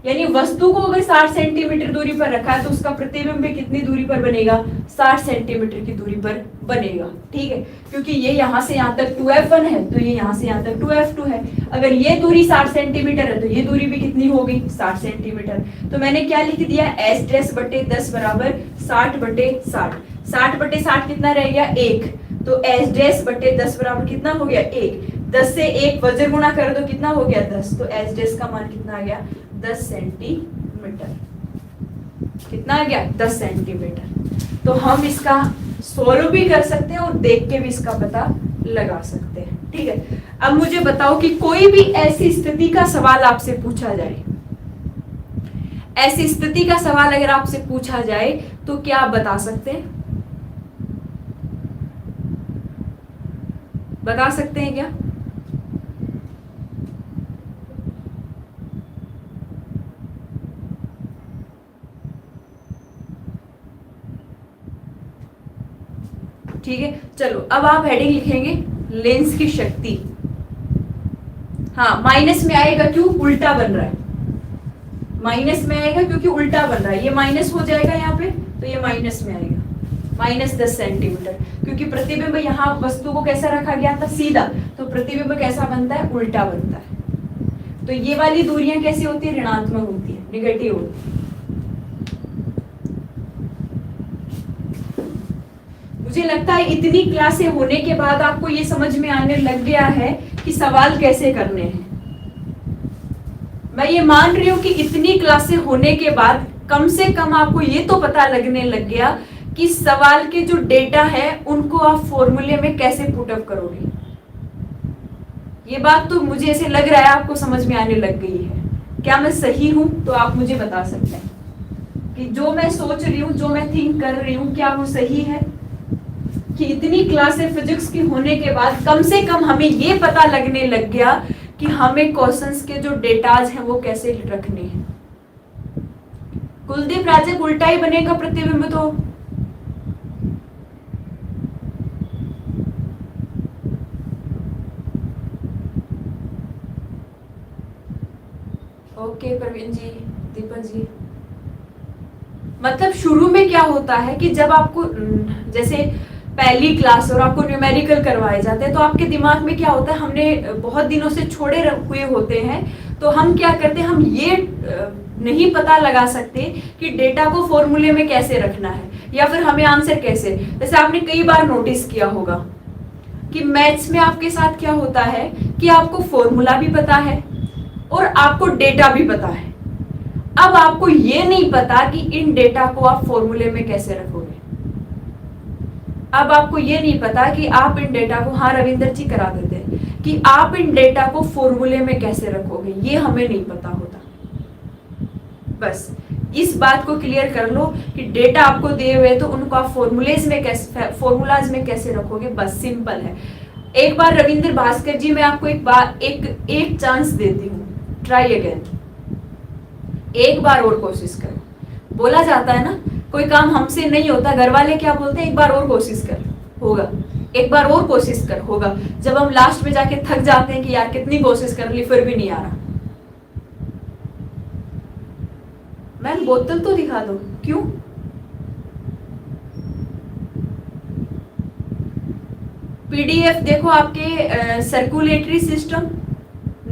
Speaker 1: यानी वस्तु को अगर 60 सेंटीमीटर दूरी पर रखा है तो उसका प्रतिबिंब कितनी दूरी पर बनेगा, 60 सेंटीमीटर की दूरी पर बनेगा, ठीक है। क्योंकि ये यहाँ से यहाँ तक 2f1 है, तो ये यहाँ से यहाँ तक 2f2 है। अगर ये दूरी 60 सेंटीमीटर है तो ये दूरी भी कितनी होगी, 60 सेंटीमीटर। तो मैंने क्या लिख दिया, एस डैश बटे 10 बराबर 60 बटे 60। 60 बटे 60 कितना रह गया, 1। तो एस डैश बटे 10 बराबर कितना हो गया, 1। 10 से 1 वज्र गुणा कर दो, कितना हो गया, 10। तो एस डैश का मान कितना आ गया, 10 सेंटीमीटर। कितना आ गया, 10 सेंटीमीटर। तो हम इसका सोल्व भी कर सकते हैं और देख के भी इसका पता लगा सकते हैं, ठीक है। अब मुझे बताओ कि कोई भी ऐसी स्थिति का सवाल आपसे पूछा जाए, ऐसी स्थिति का सवाल अगर आपसे पूछा जाए तो क्या आप बता सकते हैं, बता सकते हैं क्या? ठीक है, चलो अब आप हेडिंग लिखेंगे लेंस की शक्ति। हाँ, माइनस में आएगा, क्यों, उल्टा बन रहा है, माइनस में आएगा क्योंकि उल्टा बन रहा है। ये माइनस हो जाएगा यहाँ पे, तो ये माइनस में आएगा, माइनस 10 सेंटीमीटर। क्योंकि प्रतिबिंब यहाँ वस्तु को कैसा रखा गया था, सीधा, तो प्रतिबिंब कैसा बनता है, उल्टा बनता है। तो ये वाली दूरियां कैसी होती है, ऋणात्मक होती है, निगेटिव होती है। मुझे लगता है इतनी क्लासें होने के बाद आपको ये समझ में आने लग गया है कि सवाल कैसे करने हैं। मैं ये मान रही हूं कि इतनी क्लासें होने के बाद कम से कम आपको ये तो पता लगने लग गया कि सवाल के जो डेटा है उनको आप फॉर्मूले में कैसे पुटअप करोगे। ये बात तो मुझे ऐसे लग रहा है आपको समझ में आने लग गई है। क्या मैं सही हूं? तो आप मुझे बता सकते हैं कि जो मैं सोच रही हूं, जो मैं थिंक कर रही हूं, क्या वो सही है? कि इतनी क्लासें फिजिक्स की होने के बाद कम से कम हमें ये पता लगने लग गया कि हमें क्वेश्चंस के जो डेटाज हैं वो कैसे रखने हैं। कुलदीप राजक उल्टा ही बनेगा प्रतिबिंब तो। ओके प्रवीण जी, दीपक जी, मतलब शुरू में क्या होता है कि जब आपको जैसे पहली क्लास और आपको न्यूमेरिकल करवाए जाते हैं तो आपके दिमाग में क्या होता है, हमने बहुत दिनों से छोड़े हुए होते हैं, तो हम क्या करते हैं, हम ये नहीं पता लगा सकते कि डेटा को फॉर्मूले में कैसे रखना है या फिर हमें आंसर कैसे। जैसे आपने कई बार नोटिस किया होगा कि मैथ्स में आपके साथ क्या होता है कि आपको फॉर्मूला भी पता है, और आपको डेटा भी पता है। अब आपको ये नहीं पता कि इन डेटा को आप फॉर्मूले में कैसे रखोगे। अब आपको ये नहीं पता कि आप इन डेटा को, हाँ रविंदर जी करा देते हैं, कि आप इन डेटा को फॉर्मूले में कैसे रखोगे, ये हमें नहीं पता होता। बस इस बात को क्लियर कर लो कि डेटा आपको दिए हुए तो उनको आप फॉर्मूलाज में कैसे रखोगे, बस सिंपल है। एक बार रविंद्र भास्कर जी, मैं आपको एक चांस देती हूँ, ट्राई अगेन, एक बार और कोशिश करो। बोला जाता है ना, कोई काम हमसे नहीं होता, घर वाले क्या बोलते हैं, एक बार और कोशिश कर, होगा। एक बार और कोशिश कर, होगा। जब हम लास्ट में जाके थक जाते हैं कि यार कितनी कोशिश कर ली फिर भी नहीं आ रहा, मैम बोतल तो दिखा दो, क्यों? पीडीएफ देखो, आपके circulatory system,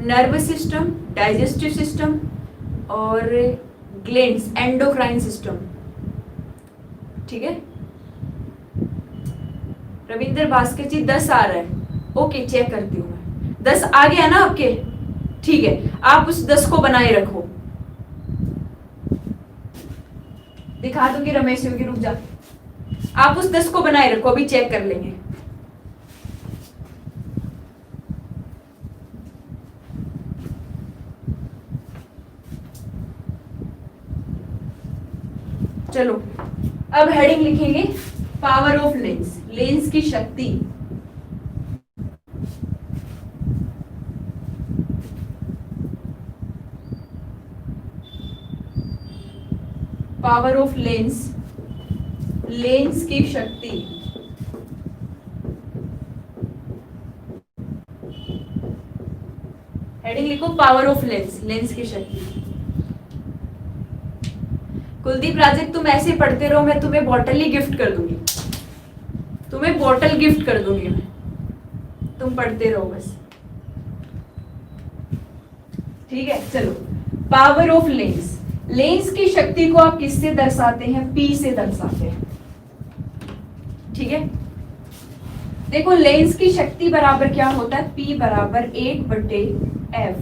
Speaker 1: nerve system, digestive system और ग्लैंड्स, एंडोक्राइन सिस्टम, ठीक है। रविंद्र भास्कर जी 10 आ रहा है, ओके चेक करती हूँ मैं। 10 आ गया ना आपके, ठीक है, आप उस 10 को बनाए रखो। दिखा दूंगी रमेश योगी, रुक जा। आप उस 10 को बनाए रखो, अभी चेक कर लेंगे। चलो अब हेडिंग लिखेंगे, पावर ऑफ लेंस, लेंस की शक्ति। पावर ऑफ लेंस, लेंस की शक्ति। हेडिंग लिखो पावर ऑफ लेंस, लेंस की शक्ति। कुलदीप राजक, तुम ऐसे पढ़ते रहो, मैं तुम्हें बॉटल ही गिफ्ट कर दूंगी, तुम्हें बॉटल गिफ्ट कर दूंगी मैं, तुम पढ़ते रहो बस, ठीक है। चलो, पावर ऑफ लेंस, लेंस की शक्ति को आप किससे दर्शाते हैं? P से दर्शाते हैं, ठीक है। देखो लेंस की शक्ति बराबर क्या होता है? P बराबर 1/f।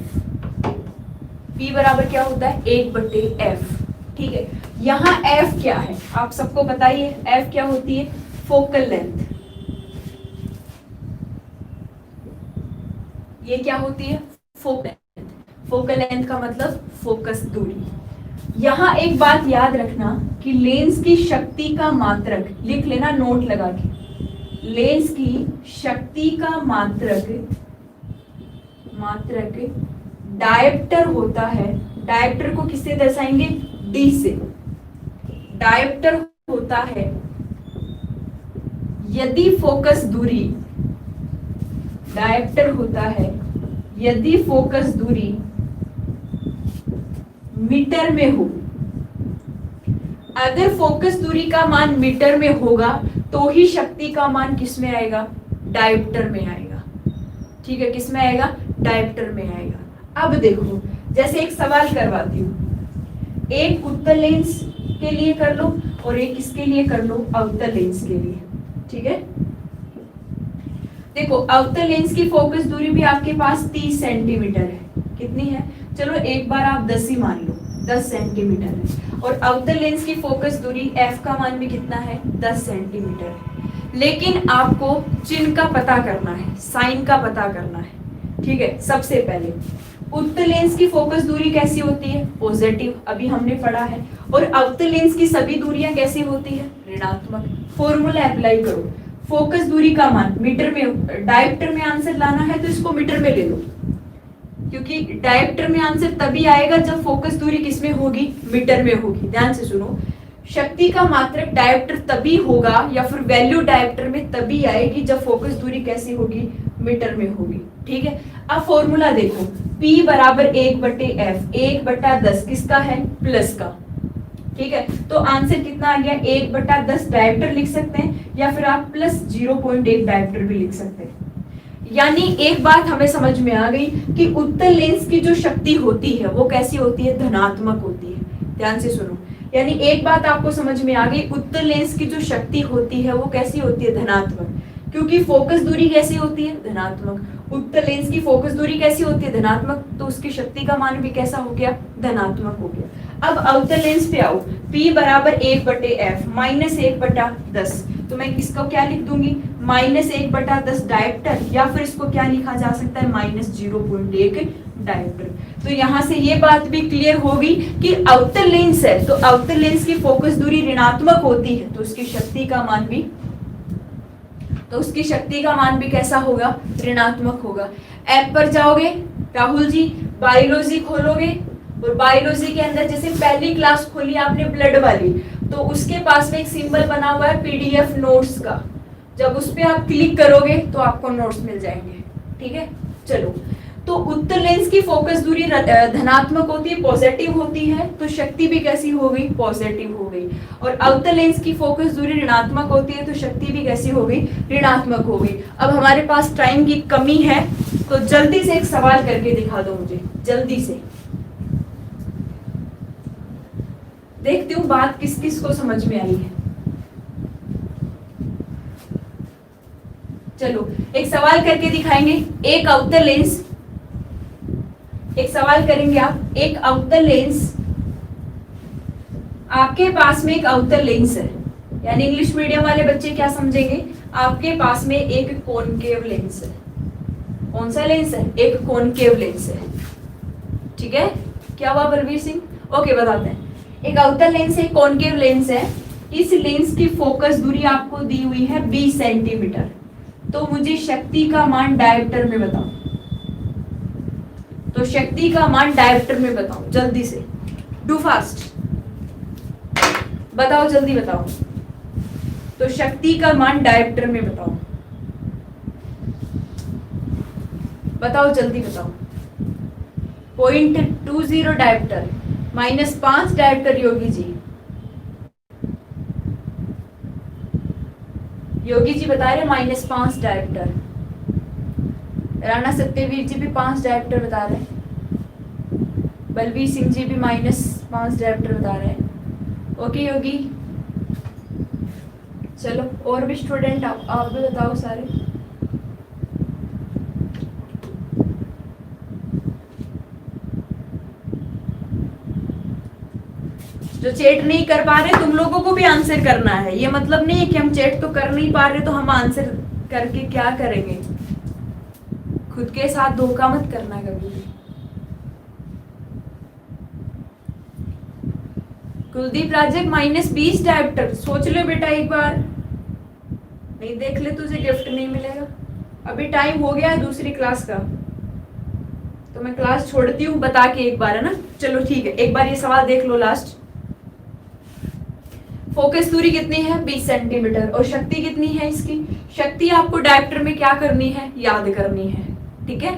Speaker 1: P बराबर क्या होता है? 1/f, ठीक है। यहाँ F क्या है आप सबको बताइए, F क्या होती है? Focal length. ये क्या होती है? Focal length. फोकल लेंथ का मतलब फोकस दूरी। यहाँ एक बात याद रखना कि लेंस की शक्ति का मात्रक, लिख लेना नोट लगा के, लेंस की शक्ति का मात्रक डायप्टर होता है। डायप्टर को किससे दर्शाएंगे? D से। डायप्टर होता है यदि फोकस दूरी, डायप्टर होता है यदि फोकस दूरी मीटर में हो। अगर फोकस दूरी का मान मीटर में होगा तो ही शक्ति का मान किस में आएगा? डायप्टर में आएगा, ठीक है। किस में आएगा? डायप्टर में आएगा। अब देखो, जैसे एक सवाल करवाती हूं, एक उत्तल लेंस के लिए कर लो और एक किसके लिए कर लो? अवतल लेंस के लिए, ठीक है। देखो अवतल लेंस की फोकस दूरी भी आपके पास 30 सेंटीमीटर है। कितनी है? चलो एक बार आप 10 ही मान लो, 10 सेंटीमीटर है। और अवतल लेंस की फोकस दूरी f का मान भी कितना है? 10 सेंटीमीटर है। लेकिन आपको चिन्ह का पता करना है, साइन का पता करना है, ठीक है। सबसे पहले उत्तल लेंस की फोकस दूरी कैसी होती है? पॉजिटिव, अभी हमने पढ़ा है। और अवतल लेंस की सभी दूरियां कैसी होती है? ऋणात्मक। फॉर्मूला अप्लाई करो, फोकस दूरी का मान मीटर में, डायप्टर में आंसर लाना है तो इसको मीटर में ले लो, क्योंकि डायप्टर में आंसर तभी आएगा जब फोकस दूरी किसमें होगी? मीटर में होगी। ध्यान से सुनो, शक्ति का मात्रक डायप्टर तभी होगा या फिर वैल्यू डायप्टर में तभी आएगी जब फोकस दूरी कैसी होगी? मीटर में होगी, ठीक है। अब फॉर्मूला देखो, P बराबर 1/f, 1/10 किसका है? प्लस का, ठीक है। तो आंसर कितना आ गया? 1/10 डायप्टर लिख सकते हैं या फिर आप प्लस 0.1 डायप्टर भी लिख सकते हैं। यानी एक बात हमें समझ में आ गई कि उत्तल लेंस की जो शक्ति होती है वो कैसी होती है? धनात्मक होती है। ध्यान से सुनो, यानी एक बात आपको समझ में आ गई, उत्तल लेंस की जो शक्ति होती है वो कैसी होती है? धनात्मक, क्योंकि फोकस दूरी कैसी होती है? धनात्मक। उत्तल लेंस की फोकस दूरी कैसी होती है, धनात्मक, तो उसकी शक्ति का मान भी कैसा हो गया, धनात्मक हो गया। अब अवतल लेंस पे आओ, P बराबर 1/f माइनस 1/10, तो मैं इसको क्या लिख दूंगी, माइनस 1/10 डायप्टर, या फिर इसको क्या लिखा जा सकता है, माइनस 0.1 डायप्टर। तो यहाँ से ये बात भी क्लियर होगी कि अवतल लेंस है तो अवतल लेंस की फोकस दूरी ऋणात्मक होती है, तो उसकी शक्ति का मान भी कैसा होगा, ऋणात्मक होगा। ऐप पर जाओगे राहुल जी, बायोलॉजी खोलोगे, और बायोलॉजी के अंदर जैसे पहली क्लास खोली आपने ब्लड वाली, तो उसके पास में एक सिंबल बना हुआ है पीडीएफ नोट्स का, जब उस पे आप क्लिक करोगे तो आपको नोट्स मिल जाएंगे। ठीक है, चलो, तो उत्तल लेंस की फोकस दूरी धनात्मक होती है, पॉजिटिव होती है, तो शक्ति भी कैसी हो गई, पॉजिटिव हो गई। और अवतल लेंस की फोकस दूरी ऋणात्मक होती है, तो शक्ति भी कैसी हो गई, ऋणात्मक हो गई। अब हमारे पास टाइम की कमी है, तो जल्दी से एक सवाल करके दिखा दो मुझे, जल्दी से देखती हूँ बात किस किस को समझ में आई है। चलो एक सवाल करके दिखाएंगे। एक अवतल लेंस, एक सवाल करेंगे आप, एक अवतल लेंस, आपके पास में एक अवतल लेंस है, यानी इंग्लिश मीडियम वाले बच्चे क्या समझेंगे, आपके पास में एक कॉनकेव लेंस है। कौन सा लेंस है, एक कॉनकेव लेंस है। ठीक है, क्या हुआ बलवीर सिंह, ओके बताते हैं। एक अवतल लेंस है, कॉनकेव लेंस है, इस लेंस की फोकस दूरी आपको दी हुई है 20 सेंटीमीटर, तो मुझे शक्ति का मान डायप्टर में बताओ, तो शक्ति का मान डायप्टर में बताओ, जल्दी से, डू फास्ट, बताओ जल्दी बताओ, तो शक्ति का मान डायप्टर में बताओ, बताओ जल्दी बताओ। 0.20 डायप्टर, -5 डायप्टर, योगी जी, योगी जी बता रहे -5 डायप्टर, राणा सत्यवीर जी भी 5 डायप्टर बता रहे हैं, बलवीर सिंह जी भी -5 डायप्टर बता रहे हैं। ओके योगी, चलो और भी स्टूडेंट आप भी बताओ सारे। जो चैट नहीं कर पा रहे तुम लोगों को भी आंसर करना है, ये मतलब नहीं है कि हम चैट तो कर नहीं पा रहे तो हम आंसर करके क्या करेंगे, खुद के साथ धोखा मत करना कभी भी। कुलदीप राजक -20 डायप्टर, सोच ले बेटा एक बार, नहीं देख ले तुझे गिफ्ट नहीं मिलेगा। अभी टाइम हो गया है दूसरी क्लास का, तो मैं क्लास छोड़ती हूँ बता के एक बार, है ना। चलो ठीक है, एक बार ये सवाल देख लो लास्ट। फोकस दूरी कितनी है, 20 सेंटीमीटर, और शक्ति कितनी है इसकी, शक्ति आपको डायप्टर में क्या करनी है, याद करनी है। ठीक है,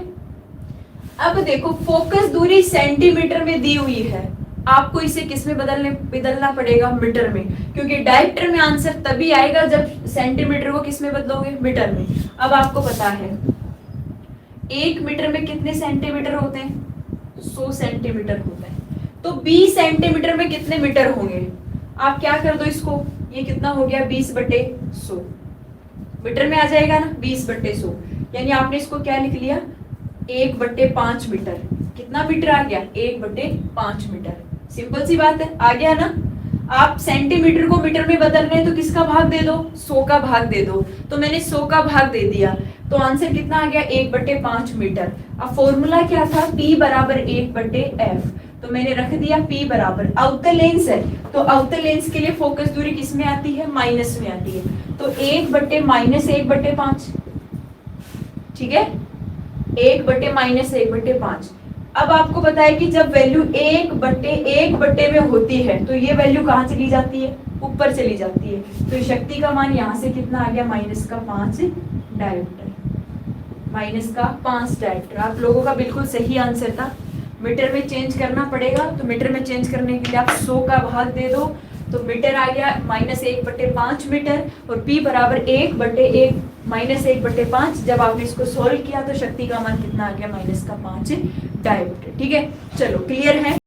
Speaker 1: अब देखो फोकस दूरी सेंटीमीटर में दी हुई है, आपको इसे किस में बदलना पड़ेगा, मीटर में, क्योंकि डायप्टर में आंसर तभी आएगा जब सेंटीमीटर को किस में बदलोगे, मीटर में। अब आपको पता है 1 मीटर में कितने सेंटीमीटर होते हैं, 100 सेंटीमीटर होते हैं, तो 20 सेंटीमीटर में कितने मीटर होंगे, आप क्या कर दो इसको, ये कितना हो गया 20/100, मीटर में आ जाएगा ना 20/100, यानी आपने इसको क्या लिख लिया 1/5 मीटर। कितना मीटर आ गया, 1/5 मीटर। सिंपल सी बात है, आ गया ना। आप सेंटीमीटर को मीटर में बदल रहे हैं तो किसका भाग दे दो, 100 का भाग दे दो, तो मैंने 100 का भाग दे दिया, तो आंसर कितना आ गया 1/5 मीटर। अब फॉर्मूला क्या था, P बराबर 1/f, तो मैंने रख दिया P बराबर, अवतल लेंस है तो अवतल लेंस के लिए फोकस दूरी किस में आती है, माइनस में आती है, तो 1/-1/5, ठीक है, 1/-1/5। अब आपको पता है कि जब वैल्यू 1/1 में होती है तो ये वैल्यू कहाँ चली जाती है, ऊपर चली जाती है, तो शक्ति का मान यहाँ से कितना आ गया -5 डायप्टर, -5 डायप्टर। आप लोगों का बिल्कुल सही आंसर था, मीटर में चेंज करना पड़ेगा, तो मीटर में चेंज करने के लिए आप 100 का भाग दे दो, तो मीटर आ गया -1/5 मीटर, और P बराबर 1/1 -1/5। जब आपने इसको सोल्व किया तो शक्ति का मान कितना आ गया, -5 डायप्टर। ठीक है, चलो क्लियर है।